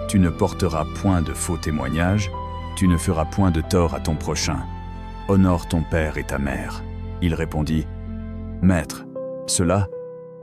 S1: Tu ne porteras point de faux témoignages. Tu ne feras point de tort à ton prochain. Honore ton père et ta mère. » Il répondit : « Maître, cela,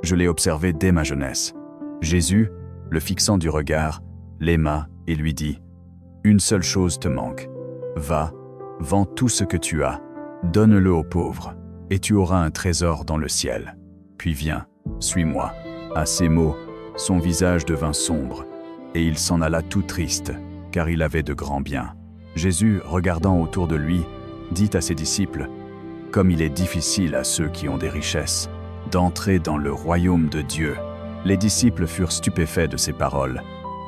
S1: je l'ai observé dès ma jeunesse. » Jésus, le fixant du regard, l'aima et lui dit : « Une seule chose te manque. Va, vends tout ce que tu as, donne-le aux pauvres, et tu auras un trésor dans le ciel. Puis viens, suis-moi. » À ces mots, son visage devint sombre, et il s'en alla tout triste, car il avait de grands biens. Jésus, regardant autour de lui, dit à ses disciples : « Comme il est difficile à ceux qui ont des richesses d'entrer dans le royaume de Dieu. » Les disciples furent stupéfaits de ces paroles,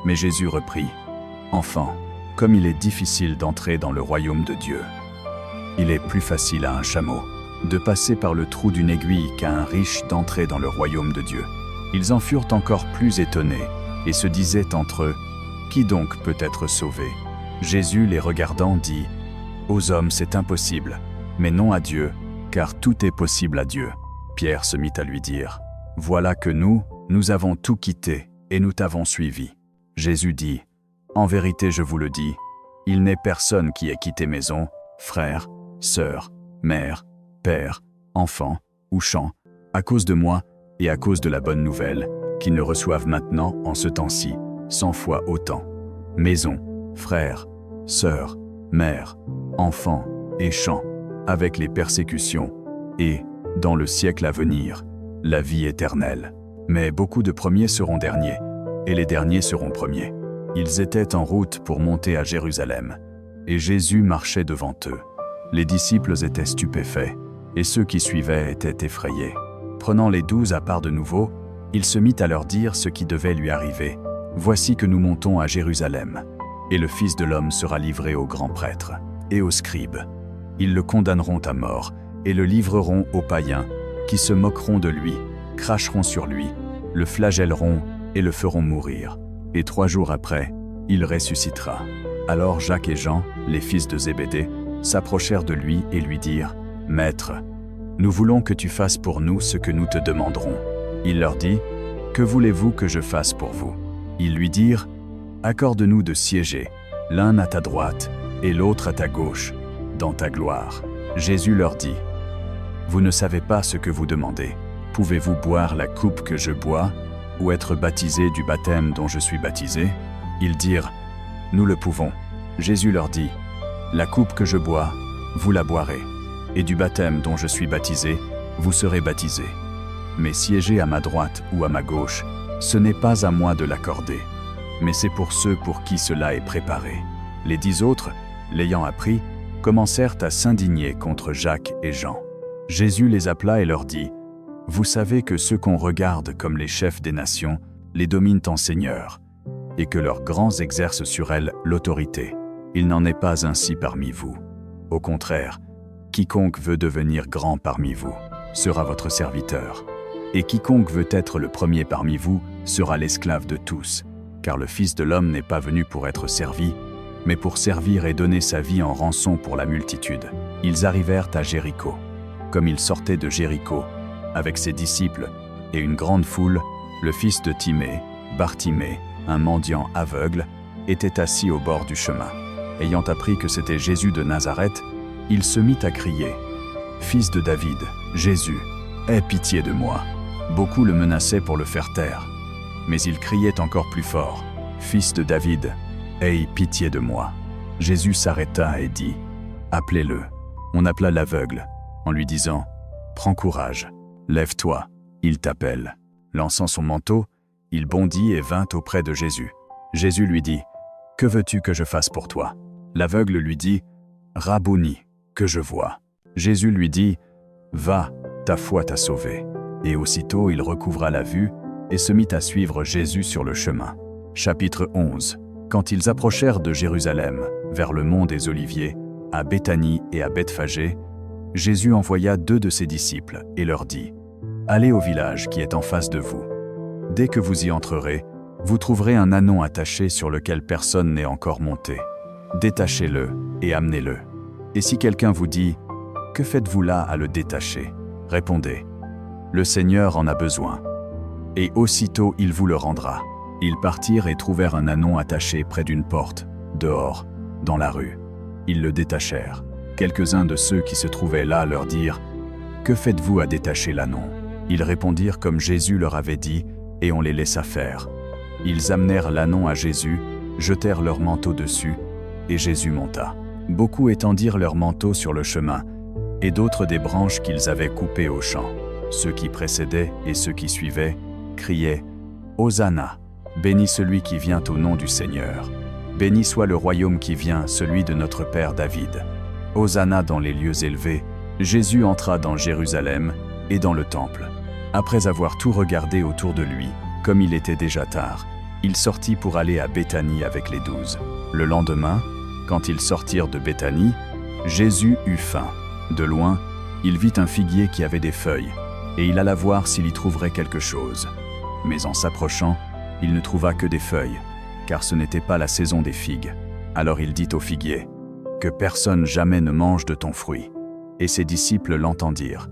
S1: mais Jésus reprit : « Enfants, comme il est difficile d'entrer dans le royaume de Dieu. Il est plus facile à un chameau de passer par le trou d'une aiguille qu'à un riche d'entrer dans le royaume de Dieu. » Ils en furent encore plus étonnés et se disaient entre eux : « Qui donc peut être sauvé ?» Jésus, les regardant, dit : « Aux hommes c'est impossible, mais non à Dieu, car tout est possible à Dieu. » Pierre se mit à lui dire : « Voilà que nous avons tout quitté et nous t'avons suivi. » Jésus dit : « En vérité, je vous le dis, il n'est personne qui ait quitté maison, frère, sœur, mère, père, enfant ou champ, à cause de moi et à cause de la bonne nouvelle, qui ne reçoivent maintenant, en ce temps-ci, 100 fois autant. Maison, frères, sœurs, mères, enfants et champs, avec les persécutions, et, dans le siècle à venir, la vie éternelle. Mais beaucoup de premiers seront derniers, et les derniers seront premiers. » Ils étaient en route pour monter à Jérusalem, et Jésus marchait devant eux. Les disciples étaient stupéfaits, et ceux qui suivaient étaient effrayés. Prenant les 12 à part de nouveau, il se mit à leur dire ce qui devait lui arriver. « Voici que nous montons à Jérusalem, et le Fils de l'homme sera livré aux grands prêtres et aux scribes. Ils le condamneront à mort, et le livreront aux païens, qui se moqueront de lui, cracheront sur lui, le flagelleront et le feront mourir. Et 3 jours après, il ressuscitera. » Alors Jacques et Jean, les fils de Zébédée, s'approchèrent de lui et lui dirent : « Maître, nous voulons que tu fasses pour nous ce que nous te demanderons. » Il leur dit : « Que voulez-vous que je fasse pour vous ?» Ils lui dirent : « Accorde-nous de siéger, l'un à ta droite et l'autre à ta gauche, dans ta gloire. » Jésus leur dit : « Vous ne savez pas ce que vous demandez. Pouvez-vous boire la coupe que je bois, ou être baptisé du baptême dont je suis baptisé ? » Ils dirent : « Nous le pouvons. » Jésus leur dit : « La coupe que je bois, vous la boirez, et du baptême dont je suis baptisé, vous serez baptisés. Mais siéger à ma droite ou à ma gauche, ce n'est pas à moi de l'accorder, mais c'est pour ceux pour qui cela est préparé. » Les 10 autres, l'ayant appris, commencèrent à s'indigner contre Jacques et Jean. Jésus les appela et leur dit : « Vous savez que ceux qu'on regarde comme les chefs des nations les dominent en seigneurs, et que leurs grands exercent sur elles l'autorité. Il n'en est pas ainsi parmi vous. Au contraire, quiconque veut devenir grand parmi vous sera votre serviteur, et quiconque veut être le premier parmi vous sera l'esclave de tous, car le Fils de l'homme n'est pas venu pour être servi, mais pour servir et donner sa vie en rançon pour la multitude. » Ils arrivèrent à Jéricho. Comme il sortait de Jéricho, avec ses disciples et une grande foule, le fils de Timée, Bartimée, un mendiant aveugle, était assis au bord du chemin. Ayant appris que c'était Jésus de Nazareth, il se mit à crier : « Fils de David, Jésus, aie pitié de moi. » Beaucoup le menaçaient pour le faire taire, mais il criait encore plus fort : « Fils de David, aie pitié de moi. » Jésus s'arrêta et dit : « Appelez-le. » On appela l'aveugle, en lui disant : « Prends courage, lève-toi, il t'appelle. » Lançant son manteau, il bondit et vint auprès de Jésus. Jésus lui dit, « Que veux-tu que je fasse pour toi ?» L'aveugle lui dit, « Rabouni, que je vois. » Jésus lui dit, « Va, ta foi t'a sauvé. » Et aussitôt il recouvra la vue et se mit à suivre Jésus sur le chemin. Chapitre 11. Quand ils approchèrent de Jérusalem, vers le mont des Oliviers, à Béthanie et à Bethphagée, Jésus envoya 2 de ses disciples et leur dit, « Allez au village qui est en face de vous. Dès que vous y entrerez, vous trouverez un ânon attaché sur lequel personne n'est encore monté. Détachez-le et amenez-le. Et si quelqu'un vous dit, « Que faites-vous là à le détacher ?» Répondez, « Le Seigneur en a besoin. » Et aussitôt il vous le rendra. Ils partirent et trouvèrent un ânon attaché près d'une porte, dehors, dans la rue. Ils le détachèrent. Quelques-uns de ceux qui se trouvaient là leur dirent, « Que faites-vous à détacher l'ânon ?» Ils répondirent comme Jésus leur avait dit, et on les laissa faire. Ils amenèrent l'ânon à Jésus, jetèrent leur manteau dessus, et Jésus monta. Beaucoup étendirent leurs manteaux sur le chemin, et d'autres des branches qu'ils avaient coupées au champ. Ceux qui précédaient et ceux qui suivaient criaient « Hosanna ! Béni celui qui vient au nom du Seigneur. Béni soit le royaume qui vient, celui de notre Père David. Hosanna dans les lieux élevés. » Jésus entra dans Jérusalem et dans le temple. Après avoir tout regardé autour de lui, comme il était déjà tard, il sortit pour aller à Béthanie avec les 12. Le lendemain, quand ils sortirent de Béthanie, Jésus eut faim. De loin, il vit un figuier qui avait des feuilles, et il alla voir s'il y trouverait quelque chose. Mais en s'approchant, il ne trouva que des feuilles, car ce n'était pas la saison des figues. Alors il dit au figuier, « Que personne jamais ne mange de ton fruit. » Et ses disciples l'entendirent.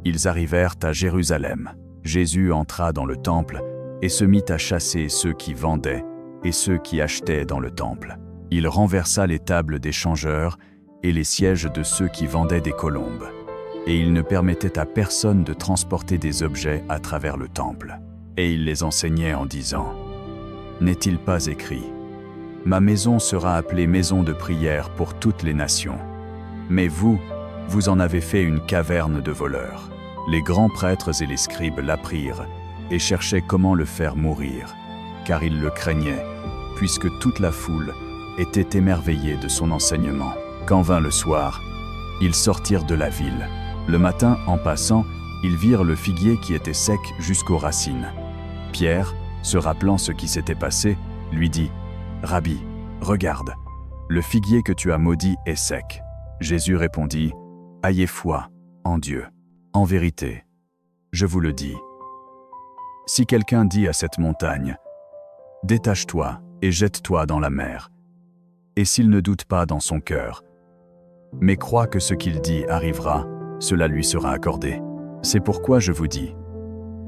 S1: Ils arrivèrent à Jérusalem. Jésus entra dans le temple et se mit à chasser ceux qui vendaient et ceux qui achetaient dans le temple. Il renversa les tables des changeurs et les sièges de ceux qui vendaient des colombes. Et il ne permettait à personne de transporter des objets à travers le temple. Et il les enseignait en disant, « N'est-il pas écrit, « Ma maison sera appelée maison de prière pour toutes les nations. » Mais vous, vous en avez fait une caverne de voleurs. » Les grands prêtres et les scribes l'apprirent et cherchaient comment le faire mourir, car ils le craignaient, puisque toute la foule était émerveillée de son enseignement. Quand vint le soir, ils sortirent de la ville. Le matin, en passant, ils virent le figuier qui était sec jusqu'aux racines. Pierre, se rappelant ce qui s'était passé, lui dit, « Rabbi, regarde, le figuier que tu as maudit est sec. » Jésus répondit, « Ayez foi en Dieu. En vérité, je vous le dis. Si quelqu'un dit à cette montagne, « Détache-toi et jette-toi dans la mer », et s'il ne doute pas dans son cœur, mais croit que ce qu'il dit arrivera, cela lui sera accordé. C'est pourquoi je vous dis,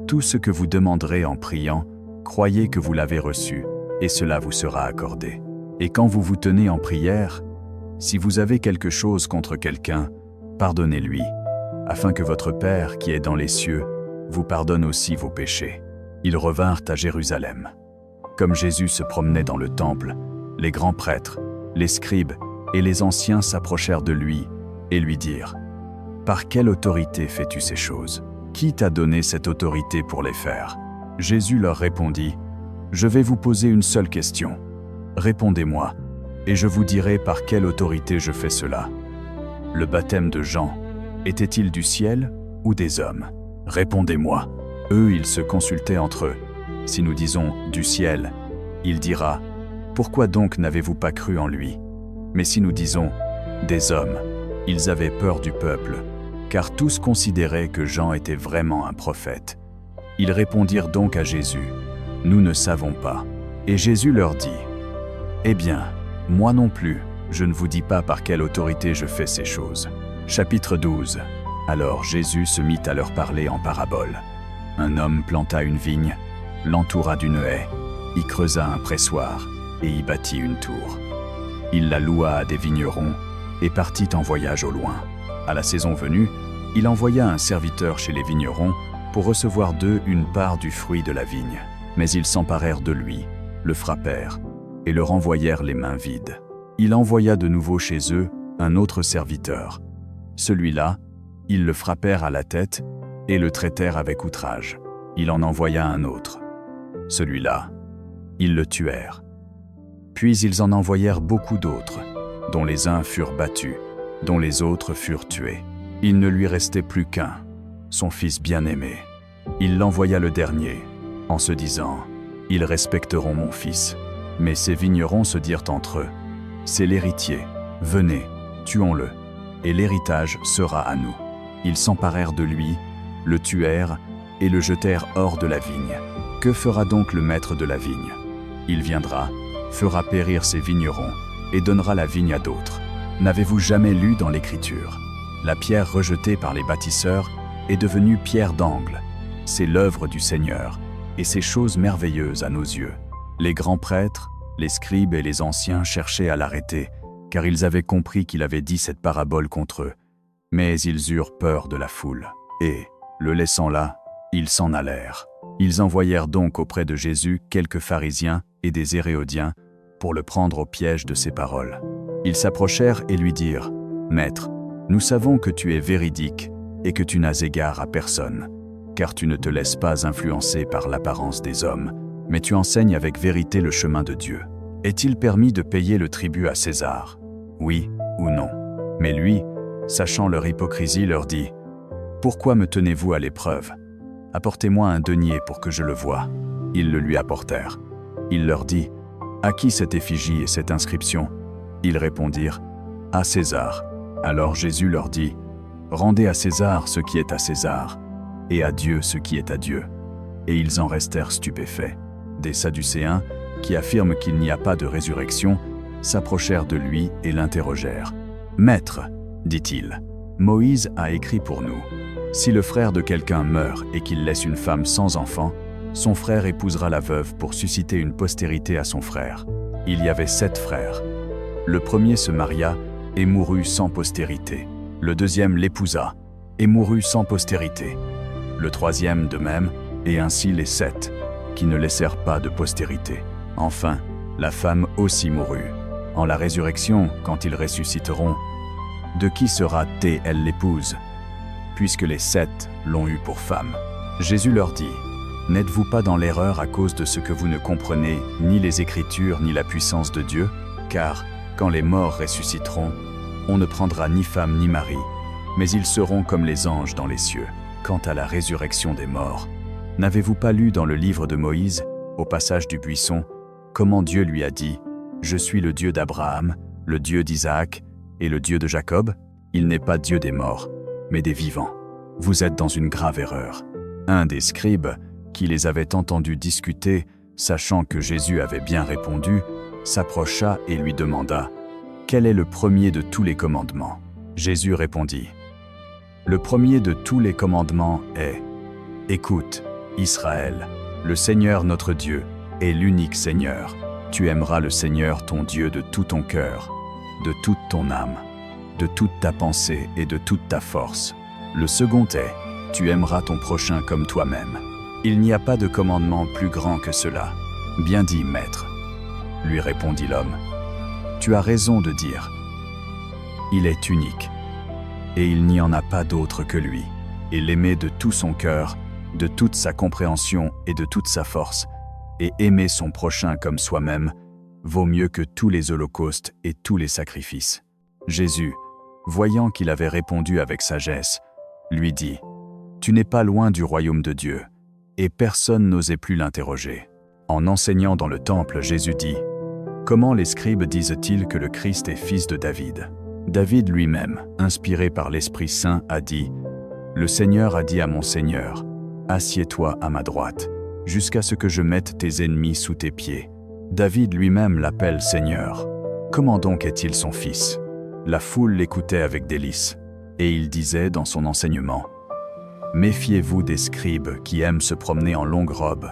S1: tout ce que vous demanderez en priant, croyez que vous l'avez reçu, et cela vous sera accordé. Et quand vous vous tenez en prière, si vous avez quelque chose contre quelqu'un, pardonnez-lui, afin que votre Père qui est dans les cieux vous pardonne aussi vos péchés. Ils revinrent à Jérusalem. Comme Jésus se promenait dans le temple, les grands prêtres, les scribes et les anciens s'approchèrent de lui et lui dirent, « Par quelle autorité fais-tu ces choses? Qui t'a donné cette autorité pour les faire ?» Jésus leur répondit, « Je vais vous poser une seule question. Répondez-moi, et je vous dirai par quelle autorité je fais cela. Le baptême de Jean, était-il du ciel ou des hommes? Répondez-moi. » Eux, ils se consultaient entre eux. Si nous disons « du ciel », il dira « Pourquoi donc n'avez-vous pas cru en lui ?» Mais si nous disons « des hommes », ils avaient peur du peuple, car tous considéraient que Jean était vraiment un prophète. Ils répondirent donc à Jésus, « Nous ne savons pas. » Et Jésus leur dit, « Eh bien, moi non plus, je ne vous dis pas par quelle autorité je fais ces choses. » Chapitre 12. Alors Jésus se mit à leur parler en parabole. Un homme planta une vigne, l'entoura d'une haie, y creusa un pressoir et y bâtit une tour. Il la loua à des vignerons et partit en voyage au loin. À la saison venue, il envoya un serviteur chez les vignerons pour recevoir d'eux une part du fruit de la vigne. Mais ils s'emparèrent de lui, le frappèrent et le renvoyèrent les mains vides. Il envoya de nouveau chez eux un autre serviteur. Celui-là, ils le frappèrent à la tête et le traitèrent avec outrage. il en envoya un autre. Celui-là, ils le tuèrent. Puis ils en envoyèrent beaucoup d'autres, dont les uns furent battus, dont les autres furent tués. Il ne lui restait plus qu'un, son fils bien-aimé. Il l'envoya le dernier, en se disant « Ils respecteront mon fils ». Mais ces vignerons se dirent entre eux « C'est l'héritier, venez, tuons-le, et l'héritage sera à nous ». Ils s'emparèrent de lui, le tuèrent et le jetèrent hors de la vigne. Que fera donc le maître de la vigne? Il viendra, fera périr ses vignerons et donnera la vigne à d'autres. N'avez-vous jamais lu dans l'Écriture? La pierre rejetée par les bâtisseurs est devenue pierre d'angle. C'est l'œuvre du Seigneur, et c'est chose merveilleuse à nos yeux. Les grands prêtres, les scribes et les anciens cherchaient à l'arrêter, car ils avaient compris qu'il avait dit cette parabole contre eux. Mais ils eurent peur de la foule, et, le laissant là, ils s'en allèrent. Ils envoyèrent donc auprès de Jésus quelques pharisiens et des Héréodiens pour le prendre au piège de ses paroles. Ils s'approchèrent et lui dirent « Maître, nous savons que tu es véridique et que tu n'as égard à personne, car tu ne te laisses pas influencer par l'apparence des hommes, mais tu enseignes avec vérité le chemin de Dieu. Est-il permis de payer le tribut à César? Oui ou non? » Mais lui, sachant leur hypocrisie, leur dit « Pourquoi me tenez-vous à l'épreuve? Apportez-moi un denier pour que je le voie. » Ils le lui apportèrent. Il leur dit « À qui cette effigie et cette inscription ?» Ils répondirent « À César. » Alors Jésus leur dit « Rendez à César ce qui est à César, et à Dieu ce qui est à Dieu. » Et ils en restèrent stupéfaits. Des Sadducéens, qui affirment qu'il n'y a pas de résurrection, s'approchèrent de lui et l'interrogèrent. « Maître, dit-il, Moïse a écrit pour nous, si le frère de quelqu'un meurt et qu'il laisse une femme sans enfant, son frère épousera la veuve pour susciter une postérité à son frère. Il y avait 7 frères. Le premier se maria et mourut sans postérité. Le deuxième l'épousa et mourut sans postérité. Le troisième de même, et ainsi les 7, qui ne laissèrent pas de postérité. Enfin, la femme aussi mourut. En la résurrection, quand ils ressusciteront, de qui sera-t-elle l'épouse, puisque les 7 l'ont eue pour femme? Jésus leur dit, « N'êtes-vous pas dans l'erreur à cause de ce que vous ne comprenez ni les Écritures ni la puissance de Dieu? Car, quand les morts ressusciteront, on ne prendra ni femme ni mari, mais ils seront comme les anges dans les cieux. Quant à la résurrection des morts, n'avez-vous pas lu dans le livre de Moïse, au passage du buisson, comment Dieu lui a dit, « Je suis le Dieu d'Abraham, le Dieu d'Isaac et le Dieu de Jacob ?» Il n'est pas Dieu des morts, mais des vivants. Vous êtes dans une grave erreur. Un des scribes, qui les avait entendus discuter, sachant que Jésus avait bien répondu, s'approcha et lui demanda « Quel est le premier de tous les commandements ?» Jésus répondit « Le premier de tous les commandements est « Écoute, Israël, le Seigneur notre Dieu est l'unique Seigneur. Tu aimeras le Seigneur ton Dieu de tout ton cœur, de toute ton âme, de toute ta pensée et de toute ta force. Le second est « Tu aimeras ton prochain comme toi-même. » Il n'y a pas de commandement plus grand que cela. Bien dit, maître, lui répondit l'homme. Tu as raison de dire. Il est unique, et il n'y en a pas d'autre que lui. Et l'aimer de tout son cœur, de toute sa compréhension et de toute sa force, et aimer son prochain comme soi-même, vaut mieux que tous les holocaustes et tous les sacrifices. Jésus, voyant qu'il avait répondu avec sagesse, lui dit « Tu n'es pas loin du royaume de Dieu. » Et personne n'osait plus l'interroger. En enseignant dans le temple, Jésus dit « Comment les scribes disent-ils que le Christ est fils de David ?» David lui-même, inspiré par l'Esprit Saint, a dit « Le Seigneur a dit à mon Seigneur, assieds-toi à ma droite, jusqu'à ce que je mette tes ennemis sous tes pieds. » David lui-même l'appelle Seigneur. Comment donc est-il son fils? La foule l'écoutait avec délice, et il disait dans son enseignement « Méfiez-vous des scribes qui aiment se promener en longue robe,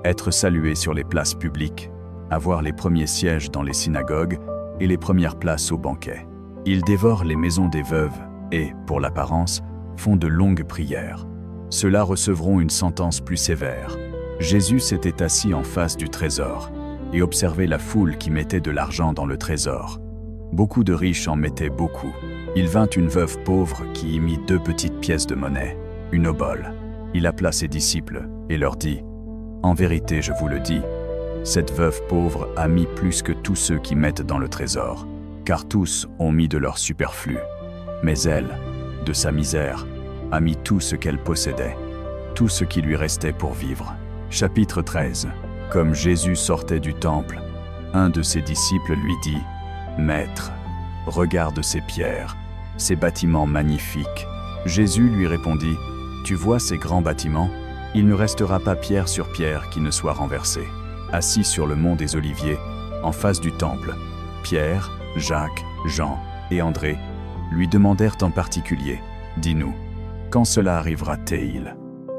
S1: être salués sur les places publiques, avoir les premiers sièges dans les synagogues et les premières places aux banquets. Ils dévorent les maisons des veuves et, pour l'apparence, font de longues prières. Ceux-là recevront une sentence plus sévère. » Jésus s'était assis en face du trésor et observait la foule qui mettait de l'argent dans le trésor. Beaucoup de riches en mettaient beaucoup. Il vint une veuve pauvre qui y mit 2 petites pièces de monnaie, une obole. Il appela ses disciples et leur dit, « En vérité, je vous le dis, cette veuve pauvre a mis plus que tous ceux qui mettent dans le trésor, car tous ont mis de leur superflu. Mais elle, de sa misère, a mis tout ce qu'elle possédait, tout ce qui lui restait pour vivre. » Chapitre 13. Comme Jésus sortait du temple, un de ses disciples lui dit, « Maître, regarde ces pierres, ces bâtiments magnifiques. » Jésus lui répondit, « Tu vois ces grands bâtiments? Il ne restera pas pierre sur pierre qui ne soit renversée. » Assis sur le mont des Oliviers, en face du temple, Pierre, Jacques, Jean et André lui demandèrent en particulier, « Dis-nous, quand cela arrivera-t-il?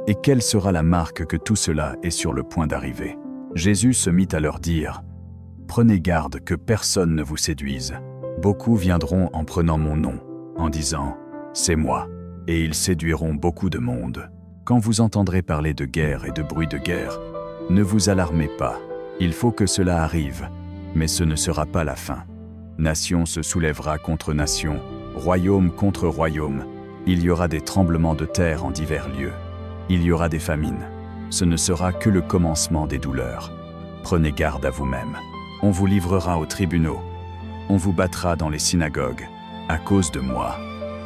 S1: Et quelle sera la marque que tout cela est sur le point d'arriver ?» Jésus se mit à leur dire, « Prenez garde que personne ne vous séduise. Beaucoup viendront en prenant mon nom, en disant, « C'est moi », et ils séduiront beaucoup de monde. Quand vous entendrez parler de guerre et de bruit de guerre, ne vous alarmez pas. Il faut que cela arrive, mais ce ne sera pas la fin. Nation se soulèvera contre nation, royaume contre royaume. Il y aura des tremblements de terre en divers lieux. Il y aura des famines. Ce ne sera que le commencement des douleurs. Prenez garde à vous-même. On vous livrera aux tribunaux. On vous battra dans les synagogues. À cause de moi,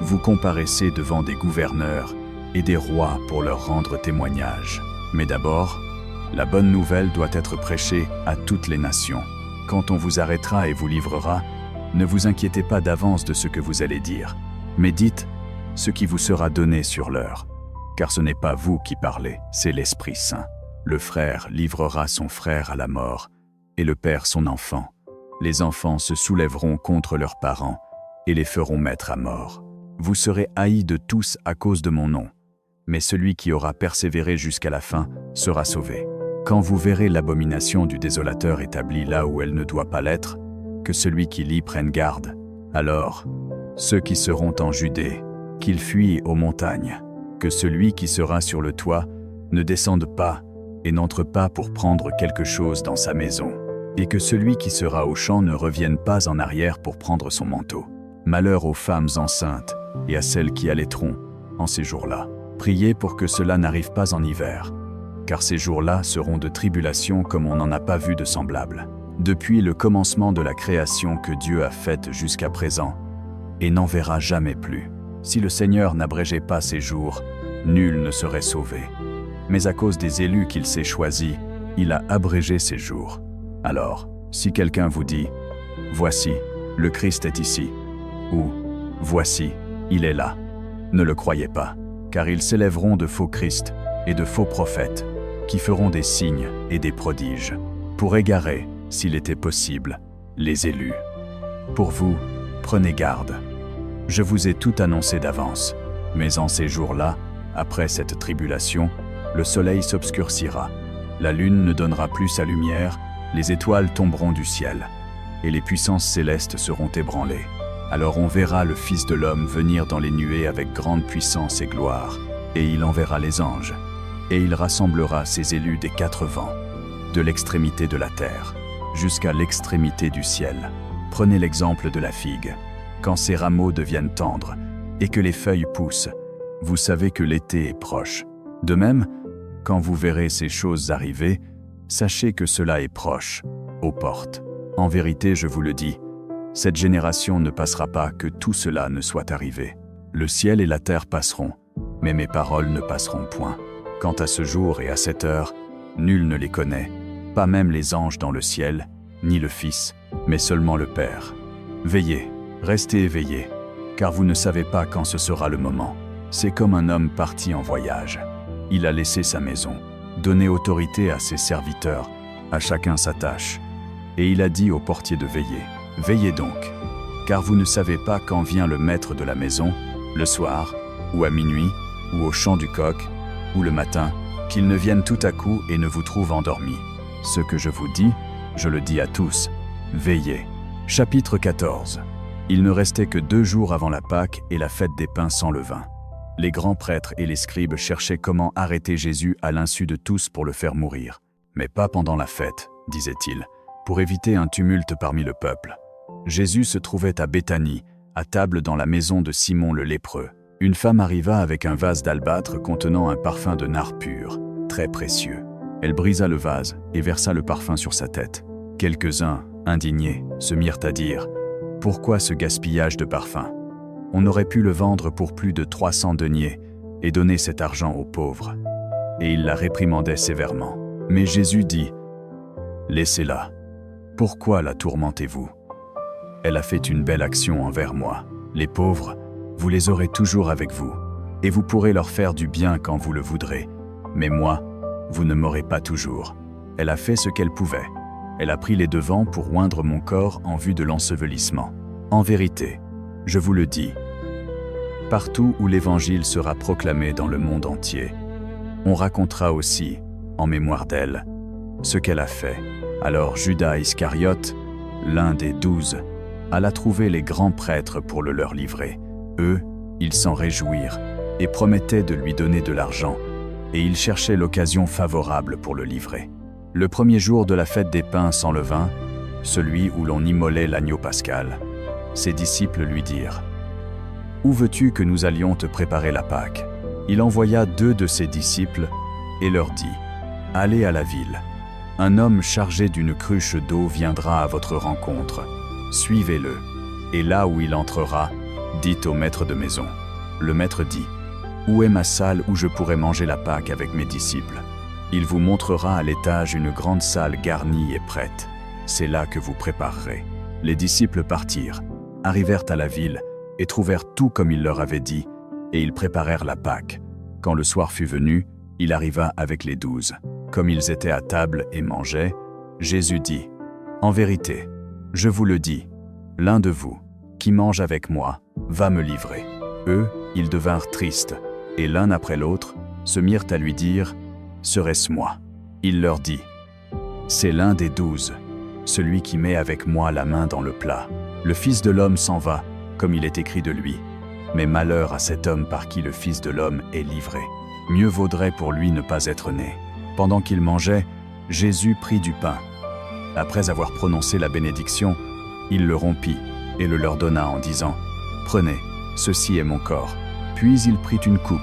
S1: vous comparaissez devant des gouverneurs et des rois pour leur rendre témoignage. Mais d'abord, la bonne nouvelle doit être prêchée à toutes les nations. Quand on vous arrêtera et vous livrera, ne vous inquiétez pas d'avance de ce que vous allez dire, mais dites ce qui vous sera donné sur l'heure. Car ce n'est pas vous qui parlez, c'est l'Esprit Saint. Le frère livrera son frère à la mort, et le père son enfant. Les enfants se soulèveront contre leurs parents, et les feront mettre à mort. Vous serez haïs de tous à cause de mon nom, mais celui qui aura persévéré jusqu'à la fin sera sauvé. Quand vous verrez l'abomination du désolateur établie là où elle ne doit pas l'être, que celui qui lit prenne garde. Alors, ceux qui seront en Judée, qu'ils fuient aux montagnes, que celui qui sera sur le toit ne descende pas et n'entre pas pour prendre quelque chose dans sa maison, et que celui qui sera au champ ne revienne pas en arrière pour prendre son manteau. Malheur aux femmes enceintes et à celles qui allaiteront en ces jours-là. Priez pour que cela n'arrive pas en hiver, car ces jours-là seront de tribulation comme on n'en a pas vu de semblable, depuis le commencement de la création que Dieu a faite jusqu'à présent, et n'en verra jamais plus. Si le Seigneur n'abrégeait pas ces jours, nul ne serait sauvé. Mais à cause des élus qu'il s'est choisis, il a abrégé ces jours. Alors, si quelqu'un vous dit « Voici, le Christ est ici » ou « Voici, il est là », ne le croyez pas, car ils s'élèveront de faux Christ et de faux prophètes, qui feront des signes et des prodiges, pour égarer, s'il était possible, les élus. Pour vous, prenez garde. Je vous ai tout annoncé d'avance, mais en ces jours-là, après cette tribulation, le soleil s'obscurcira, la lune ne donnera plus sa lumière, les étoiles tomberont du ciel, et les puissances célestes seront ébranlées. Alors on verra le Fils de l'homme venir dans les nuées avec grande puissance et gloire, et il enverra les anges, et il rassemblera ses élus des 4 vents, de l'extrémité de la terre, jusqu'à l'extrémité du ciel. Prenez l'exemple de la figue. Quand ses rameaux deviennent tendres, et que les feuilles poussent, vous savez que l'été est proche. De même, quand vous verrez ces choses arriver, sachez que cela est proche, aux portes. En vérité, je vous le dis, cette génération ne passera pas que tout cela ne soit arrivé. Le ciel et la terre passeront, mais mes paroles ne passeront point. Quant à ce jour et à cette heure, nul ne les connaît, pas même les anges dans le ciel, ni le Fils, mais seulement le Père. Veillez, restez éveillés, car vous ne savez pas quand ce sera le moment. C'est comme un homme parti en voyage. Il a laissé sa maison, donné autorité à ses serviteurs, à chacun sa tâche, et il a dit au portier de veiller. Veillez donc, car vous ne savez pas quand vient le maître de la maison, le soir, ou à minuit, ou au chant du coq, ou le matin, qu'il ne vienne tout à coup et ne vous trouve endormis. Ce que je vous dis, je le dis à tous, veillez. Chapitre 14. Il ne restait que 2 jours avant la Pâque et la fête des pains sans levain. Les grands prêtres et les scribes cherchaient comment arrêter Jésus à l'insu de tous pour le faire mourir. Mais pas pendant la fête, disait-il, pour éviter un tumulte parmi le peuple. Jésus se trouvait à Béthanie, à table dans la maison de Simon le lépreux. Une femme arriva avec un vase d'albâtre contenant un parfum de nard pur, très précieux. Elle brisa le vase et versa le parfum sur sa tête. Quelques-uns, indignés, se mirent à dire « Pourquoi ce gaspillage de parfum ? On aurait pu le vendre pour plus de 300 deniers et donner cet argent aux pauvres. » Et ils la réprimandaient sévèrement. Mais Jésus dit « Laissez-la. Pourquoi la tourmentez-vous ? Elle a fait une belle action envers moi. Les pauvres, vous les aurez toujours avec vous, et vous pourrez leur faire du bien quand vous le voudrez. Mais moi, vous ne m'aurez pas toujours. Elle a fait ce qu'elle pouvait. Elle a pris les devants pour oindre mon corps en vue de l'ensevelissement. En vérité, je vous le dis, partout où l'Évangile sera proclamé dans le monde entier, on racontera aussi, en mémoire d'elle, ce qu'elle a fait. Alors Judas Iscariote, l'un des 12, alla trouver les grands prêtres pour le leur livrer. Eux, ils s'en réjouirent et promettaient de lui donner de l'argent, et ils cherchaient l'occasion favorable pour le livrer. Le premier jour de la fête des pains sans levain, celui où l'on immolait l'agneau pascal, ses disciples lui dirent « Où veux-tu que nous allions te préparer la Pâque ?» Il envoya 2 de ses disciples et leur dit « Allez à la ville. Un homme chargé d'une cruche d'eau viendra à votre rencontre. Suivez-le. Et là où il entrera, dites au maître de maison. » Le maître dit « Où est ma salle où je pourrai manger la Pâque avec mes disciples ? Il vous montrera à l'étage une grande salle garnie et prête. C'est là que vous préparerez. » Les disciples partirent, arrivèrent à la ville et trouvèrent tout comme il leur avait dit, et ils préparèrent la Pâque. Quand le soir fut venu, il arriva avec les 12. Comme ils étaient à table et mangeaient, Jésus dit « En vérité, je vous le dis, l'un de vous, qui mange avec moi, va me livrer. » Eux, ils devinrent tristes, et l'un après l'autre, se mirent à lui dire « Serait-ce moi ?» Il leur dit « C'est l'un des 12, celui qui met avec moi la main dans le plat. Le Fils de l'homme s'en va, comme il est écrit de lui. Mais malheur à cet homme par qui le Fils de l'homme est livré. Mieux vaudrait pour lui ne pas être né. » Pendant qu'il mangeait, Jésus prit du pain. Après avoir prononcé la bénédiction, il le rompit et le leur donna en disant « Prenez, ceci est mon corps. » Puis il prit une coupe.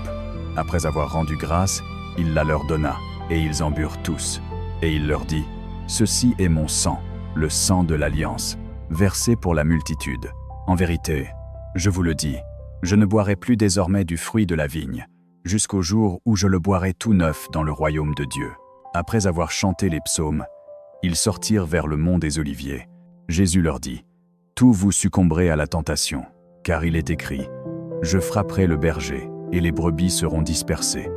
S1: Après avoir rendu grâce, il la leur donna, et ils en burent tous. Et il leur dit « Ceci est mon sang, le sang de l'Alliance, versé pour la multitude. En vérité, je vous le dis, je ne boirai plus désormais du fruit de la vigne, jusqu'au jour où je le boirai tout neuf dans le royaume de Dieu. » Après avoir chanté les psaumes, ils sortirent vers le mont des Oliviers. Jésus leur dit « Tous vous succomberez à la tentation, car il est écrit « Je frapperai le berger, et les brebis seront dispersées.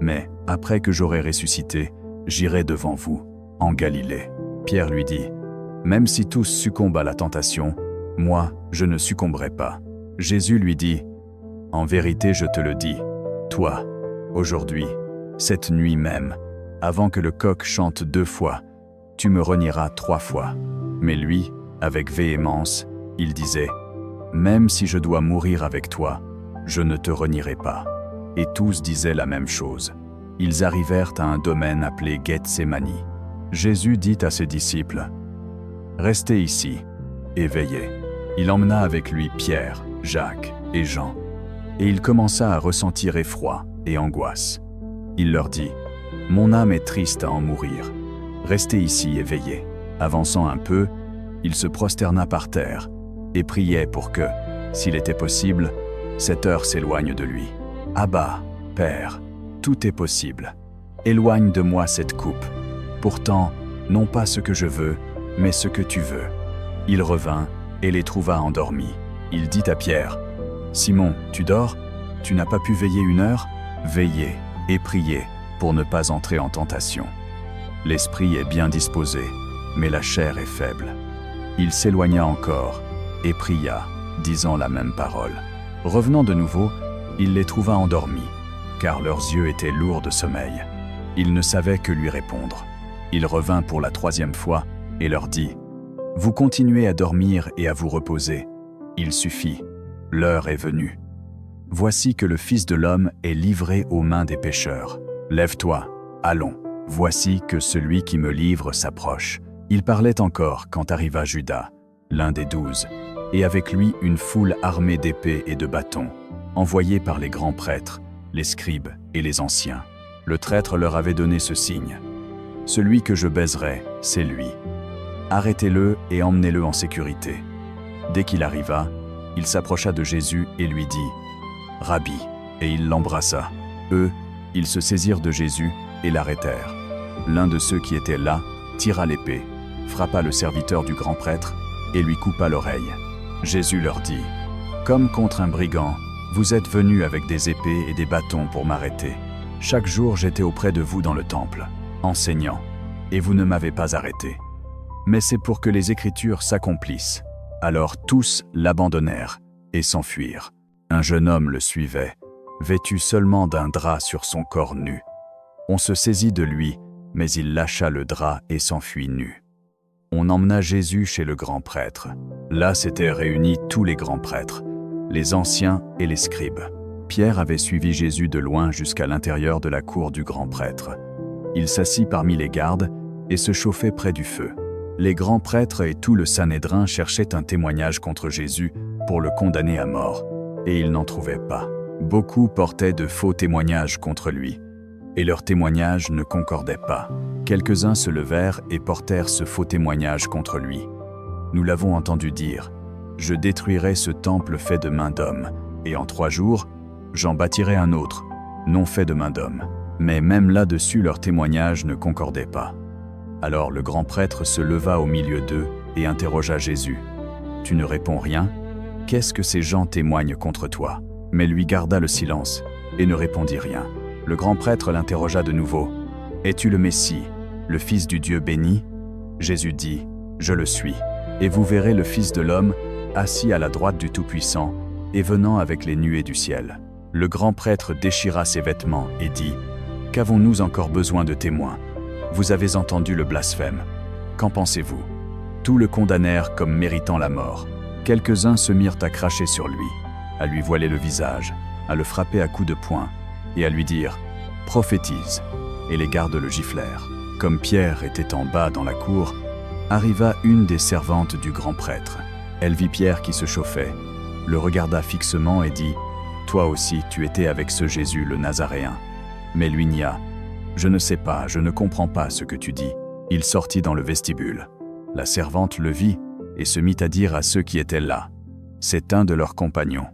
S1: Mais, après que j'aurai ressuscité, j'irai devant vous, en Galilée. » Pierre lui dit « Même si tous succombent à la tentation, moi, je ne succomberai pas. » Jésus lui dit « En vérité, je te le dis, toi, aujourd'hui, cette nuit même, avant que le coq chante 2 fois, tu me renieras 3 fois. » Mais lui, avec véhémence, il disait « Même si je dois mourir avec toi, je ne te renierai pas. » Et tous disaient la même chose. Ils arrivèrent à un domaine appelé Gethsémani. Jésus dit à ses disciples « Restez ici et veillez. » Il emmena avec lui Pierre, Jacques et Jean, et il commença à ressentir effroi et angoisse. Il leur dit « Mon âme est triste à en mourir. Restez ici et veillez. » Avançant un peu, il se prosterna par terre et priait pour que, s'il était possible, cette heure s'éloigne de lui. « Abba, Père, tout est possible. Éloigne de moi cette coupe. Pourtant, non pas ce que je veux, mais ce que tu veux. » Il revint et les trouva endormis. Il dit à Pierre « Simon, tu dors? Tu n'as pas pu veiller 1 heure? Veillez et priez pour ne pas entrer en tentation. L'esprit est bien disposé, mais la chair est faible. » Il s'éloigna encore et pria, disant la même parole. Revenant de nouveau, il les trouva endormis, car leurs yeux étaient lourds de sommeil. Ils ne savaient que lui répondre. Il revint pour la 3e fois et leur dit « Vous continuez à dormir et à vous reposer. Il suffit, l'heure est venue. Voici que le Fils de l'homme est livré aux mains des pécheurs. Lève-toi, allons. Voici que celui qui me livre s'approche. » Il parlait encore quand arriva Judas, l'un des 12, et avec lui une foule armée d'épées et de bâtons. envoyé par les grands prêtres, les scribes et les anciens. Le traître leur avait donné ce signe. « Celui que je baiserai, c'est lui. Arrêtez-le et emmenez-le en sécurité. » Dès qu'il arriva, il s'approcha de Jésus et lui dit « Rabbi », et il l'embrassa. Eux, ils se saisirent de Jésus et l'arrêtèrent. L'un de ceux qui étaient là tira l'épée, frappa le serviteur du grand prêtre et lui coupa l'oreille. Jésus leur dit « Comme contre un brigand, vous êtes venus avec des épées et des bâtons pour m'arrêter. Chaque jour j'étais auprès de vous dans le temple, enseignant, et vous ne m'avez pas arrêté. Mais c'est pour que les Écritures s'accomplissent. » Alors tous l'abandonnèrent et s'enfuirent. Un jeune homme le suivait, vêtu seulement d'un drap sur son corps nu. On se saisit de lui, mais il lâcha le drap et s'enfuit nu. On emmena Jésus chez le grand prêtre. Là s'étaient réunis tous les grands prêtres, les anciens et les scribes. Pierre avait suivi Jésus de loin jusqu'à l'intérieur de la cour du grand prêtre. Il s'assit parmi les gardes et se chauffait près du feu. Les grands prêtres et tout le Sanhédrin cherchaient un témoignage contre Jésus pour le condamner à mort, et ils n'en trouvaient pas. Beaucoup portaient de faux témoignages contre lui, et leurs témoignages ne concordaient pas. Quelques-uns se levèrent et portèrent ce faux témoignage contre lui. Nous l'avons entendu dire, « Je détruirai ce temple fait de main d'homme, et en 3 jours, j'en bâtirai un autre, non fait de main d'homme. » Mais même là-dessus, leurs témoignages ne concordaient pas. Alors le grand prêtre se leva au milieu d'eux et interrogea Jésus. « Tu ne réponds rien? Qu'est-ce que ces gens témoignent contre toi ?» Mais lui garda le silence et ne répondit rien. Le grand prêtre l'interrogea de nouveau. « Es-tu le Messie, le Fils du Dieu béni ?» Jésus dit, « Je le suis. Et vous verrez le Fils de l'homme assis à la droite du Tout-Puissant et venant avec les nuées du ciel. » Le grand prêtre déchira ses vêtements et dit, « Qu'avons-nous encore besoin de témoins? Vous avez entendu le blasphème. Qu'en pensez-vous » Tous le condamnèrent comme méritant la mort. Quelques-uns se mirent à cracher sur lui, à lui voiler le visage, à le frapper à coups de poing et à lui dire « Prophétise » et les gardes le giflèrent. Comme Pierre était en bas dans la cour, arriva une des servantes du grand prêtre. Elle vit Pierre qui se chauffait, le regarda fixement et dit « Toi aussi tu étais avec ce Jésus le Nazaréen. » Mais lui nia. « Je ne sais pas, je ne comprends pas ce que tu dis. » Il sortit dans le vestibule. La servante le vit et se mit à dire à ceux qui étaient là. « C'est un de leurs compagnons. »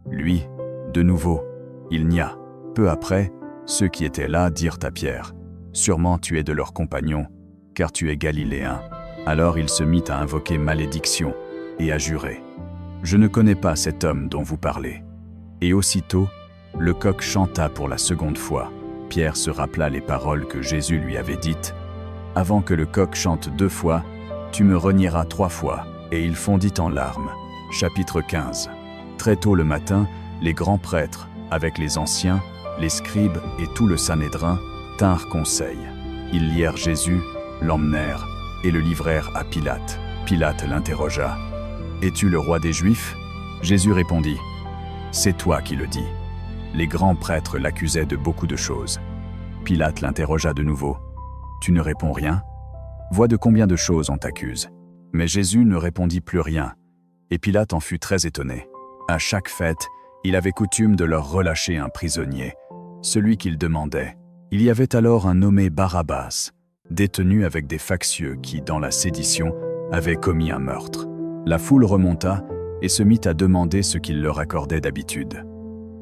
S1: Lui, de nouveau, il nia. Peu après, ceux qui étaient là dirent à Pierre, « Sûrement tu es de leurs compagnons, car tu es galiléen. » Alors il se mit à invoquer malédiction et à jurer, « Je ne connais pas cet homme dont vous parlez. » Et aussitôt, le coq chanta pour la seconde fois. Pierre se rappela les paroles que Jésus lui avait dites. « Avant que le coq chante 2 fois, tu me renieras 3 fois. » Et il fondit en larmes. Chapitre 15. Très tôt le matin, les grands prêtres, avec les anciens, les scribes et tout le Sanhédrin, tinrent conseil. Ils lièrent Jésus, l'emmenèrent et le livrèrent à Pilate. Pilate l'interrogea. « Es-tu le roi des Juifs ?» Jésus répondit. « C'est toi qui le dis. » Les grands prêtres l'accusaient de beaucoup de choses. Pilate l'interrogea de nouveau. « Tu ne réponds rien? Vois de combien de choses on t'accuse. » Mais Jésus ne répondit plus rien, et Pilate en fut très étonné. À chaque fête, il avait coutume de leur relâcher un prisonnier, celui qu'il demandait. Il y avait alors un nommé Barabbas, détenu avec des factieux qui, dans la sédition, avaient commis un meurtre. La foule remonta et se mit à demander ce qu'il leur accordait d'habitude.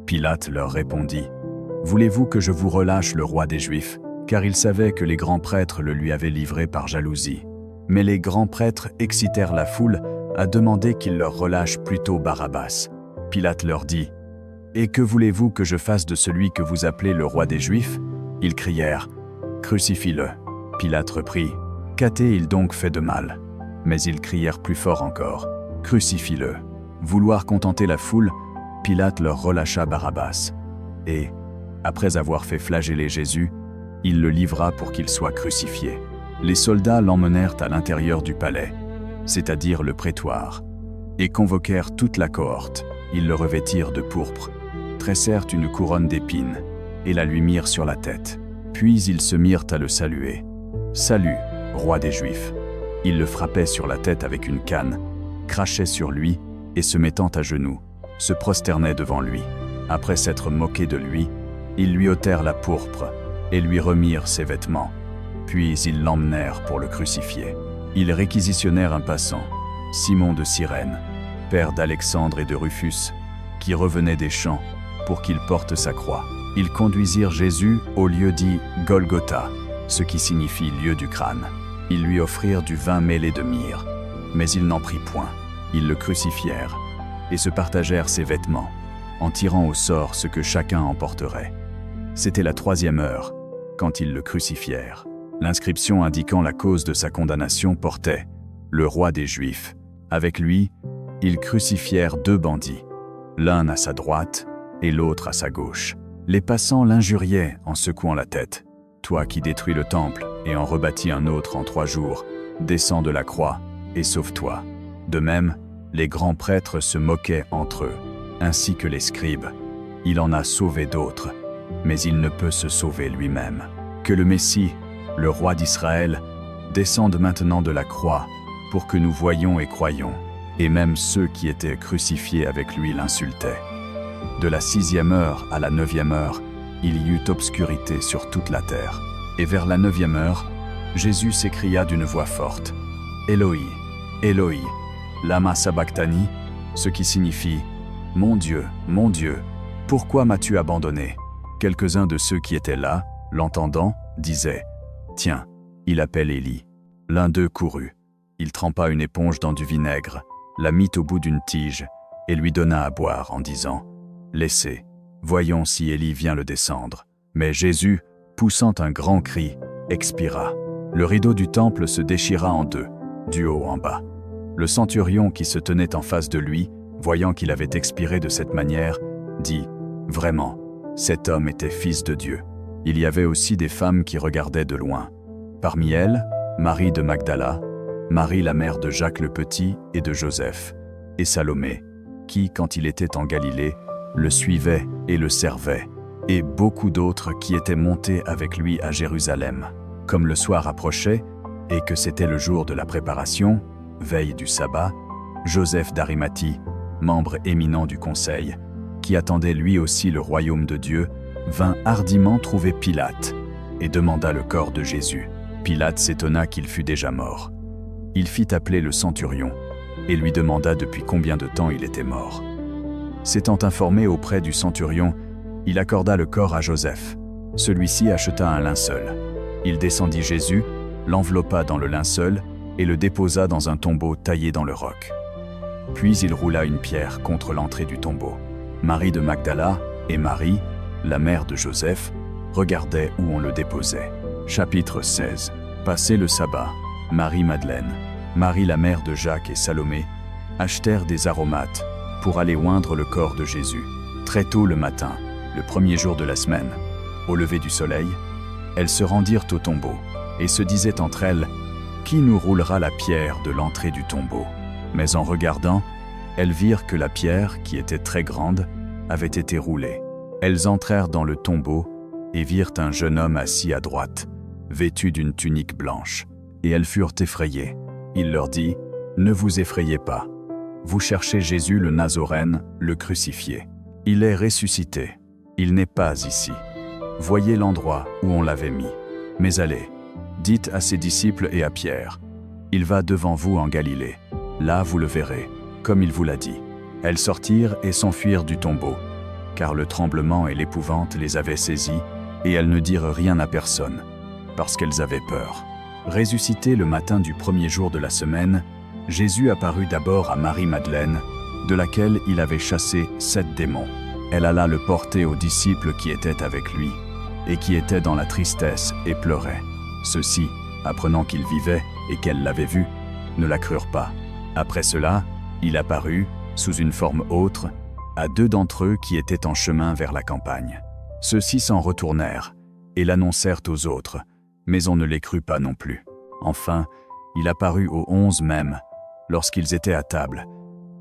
S1: Pilate leur répondit, « Voulez-vous que je vous relâche le roi des Juifs ?» Car il savait que les grands prêtres le lui avaient livré par jalousie. Mais les grands prêtres excitèrent la foule à demander qu'il leur relâche plutôt Barabbas. Pilate leur dit, « Et que voulez-vous que je fasse de celui que vous appelez le roi des Juifs ?» Ils crièrent, « Crucifie-le !» Pilate reprit, « Qu'a-t-il donc fait de mal ?» Mais ils crièrent plus fort encore, « Crucifie-le !» Vouloir contenter la foule, Pilate leur relâcha Barabbas. Et, après avoir fait flageller Jésus, il le livra pour qu'il soit crucifié. Les soldats l'emmenèrent à l'intérieur du palais, c'est-à-dire le prétoire, et convoquèrent toute la cohorte. Ils le revêtirent de pourpre, tressèrent une couronne d'épines, et la lui mirent sur la tête. Puis ils se mirent à le saluer. « Salut, roi des Juifs !» Ils le frappaient sur la tête avec une canne, crachaient sur lui, et se mettant à genoux, se prosternaient devant lui. Après s'être moqués de lui, ils lui ôtèrent la pourpre et lui remirent ses vêtements. Puis ils l'emmenèrent pour le crucifier. Ils réquisitionnèrent un passant, Simon de Cyrène, père d'Alexandre et de Rufus, qui revenait des champs, pour qu'il porte sa croix. Ils conduisirent Jésus au lieu dit Golgotha, ce qui signifie lieu du crâne. Ils lui offrirent du vin mêlé de myrrhe, mais il n'en prit point. Ils le crucifièrent et se partagèrent ses vêtements, en tirant au sort ce que chacun emporterait. C'était la 3e heure, quand ils le crucifièrent. L'inscription indiquant la cause de sa condamnation portait « Le roi des Juifs ». Avec lui, ils crucifièrent 2 bandits, l'un à sa droite et l'autre à sa gauche. Les passants l'injuriaient en secouant la tête. « Toi qui détruis le temple et en rebâtis un autre en 3 jours, descends de la croix et sauve-toi. » De même, les grands prêtres se moquaient entre eux, ainsi que les scribes. Il en a sauvé d'autres, mais il ne peut se sauver lui-même. Que le Messie, le roi d'Israël, descende maintenant de la croix pour que nous voyions et croyions. Et même ceux qui étaient crucifiés avec lui l'insultaient. De la 6e heure à la 9e heure, il y eut obscurité sur toute la terre. Et vers la 9e heure, Jésus s'écria d'une voix forte, « Éloi, Éloi, lama sabachthani », ce qui signifie « Mon Dieu, pourquoi m'as-tu abandonné ?» Quelques-uns de ceux qui étaient là, l'entendant, disaient « Tiens, il appelle Élie. » L'un d'eux courut. Il trempa une éponge dans du vinaigre, la mit au bout d'une tige et lui donna à boire en disant « Laissez, voyons si Élie vient le descendre. » Mais Jésus, poussant un grand cri, expira. Le rideau du temple se déchira en 2, du haut en bas. Le centurion qui se tenait en face de lui, voyant qu'il avait expiré de cette manière, dit « Vraiment, cet homme était fils de Dieu. » Il y avait aussi des femmes qui regardaient de loin. Parmi elles, Marie de Magdala, Marie la mère de Jacques le Petit et de Joseph, et Salomé, qui, quand il était en Galilée, le suivait et le servait, et beaucoup d'autres qui étaient montés avec lui à Jérusalem. Comme le soir approchait, et que c'était le jour de la préparation, veille du sabbat, Joseph d'Arimathie, membre éminent du conseil, qui attendait lui aussi le royaume de Dieu, vint hardiment trouver Pilate, et demanda le corps de Jésus. Pilate s'étonna qu'il fût déjà mort. Il fit appeler le centurion, et lui demanda depuis combien de temps il était mort. S'étant informé auprès du centurion, il accorda le corps à Joseph. Celui-ci acheta un linceul. Il descendit Jésus, l'enveloppa dans le linceul et le déposa dans un tombeau taillé dans le roc. Puis il roula une pierre contre l'entrée du tombeau. Marie de Magdala et Marie, la mère de Joseph, regardaient où on le déposait. Chapitre 16. Passé le sabbat, Marie-Madeleine, Marie la mère de Jacques et Salomé, achetèrent des aromates pour aller oindre le corps de Jésus. Très tôt le matin, le 1er jour de la semaine, au lever du soleil, elles se rendirent au tombeau et se disaient entre elles « Qui nous roulera la pierre de l'entrée du tombeau ?» Mais en regardant, elles virent que la pierre, qui était très grande, avait été roulée. Elles entrèrent dans le tombeau et virent un jeune homme assis à droite, vêtu d'une tunique blanche. Et elles furent effrayées. Il leur dit « Ne vous effrayez pas. Vous cherchez Jésus le Nazoréen, le crucifié. Il est ressuscité. Il n'est pas ici. Voyez l'endroit où on l'avait mis. Mais allez, dites à ses disciples et à Pierre, il va devant vous en Galilée. Là vous le verrez, comme il vous l'a dit. » Elles sortirent et s'enfuirent du tombeau, car le tremblement et l'épouvante les avaient saisies, et elles ne dirent rien à personne, parce qu'elles avaient peur. Ressuscité le matin du 1er jour de la semaine, Jésus apparut d'abord à Marie-Madeleine, de laquelle il avait chassé 7 démons. Elle alla le porter aux disciples qui étaient avec lui, et qui étaient dans la tristesse et pleuraient. Ceux-ci, apprenant qu'il vivait et qu'elle l'avait vu, ne la crurent pas. Après cela, il apparut, sous une forme autre, à 2 d'entre eux qui étaient en chemin vers la campagne. Ceux-ci s'en retournèrent et l'annoncèrent aux autres, mais on ne les crut pas non plus. Enfin, il apparut aux 11 même, lorsqu'ils étaient à table,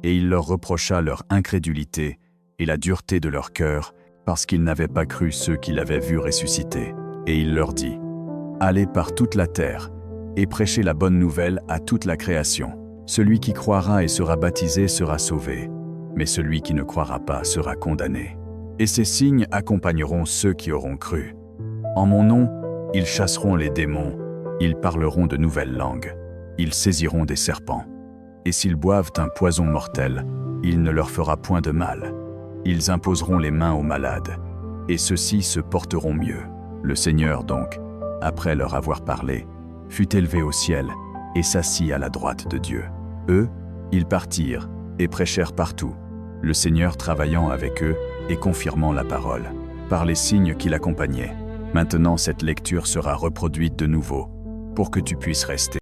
S1: et il leur reprocha leur incrédulité et la dureté de leur cœur, parce qu'ils n'avaient pas cru ceux qui l'avaient vu ressusciter. Et il leur dit « Allez par toute la terre, et prêchez la bonne nouvelle à toute la création. Celui qui croira et sera baptisé sera sauvé, mais celui qui ne croira pas sera condamné. Et ces signes accompagneront ceux qui auront cru. En mon nom, ils chasseront les démons, ils parleront de nouvelles langues, ils saisiront des serpents. Et s'ils boivent un poison mortel, il ne leur fera point de mal. Ils imposeront les mains aux malades, et ceux-ci se porteront mieux. Le Seigneur donc, après leur avoir parlé, fut élevé au ciel et s'assit à la droite de Dieu. Eux, ils partirent et prêchèrent partout, le Seigneur travaillant avec eux et confirmant la parole, par les signes qui l'accompagnaient. Maintenant cette lecture sera reproduite de nouveau, pour que tu puisses rester.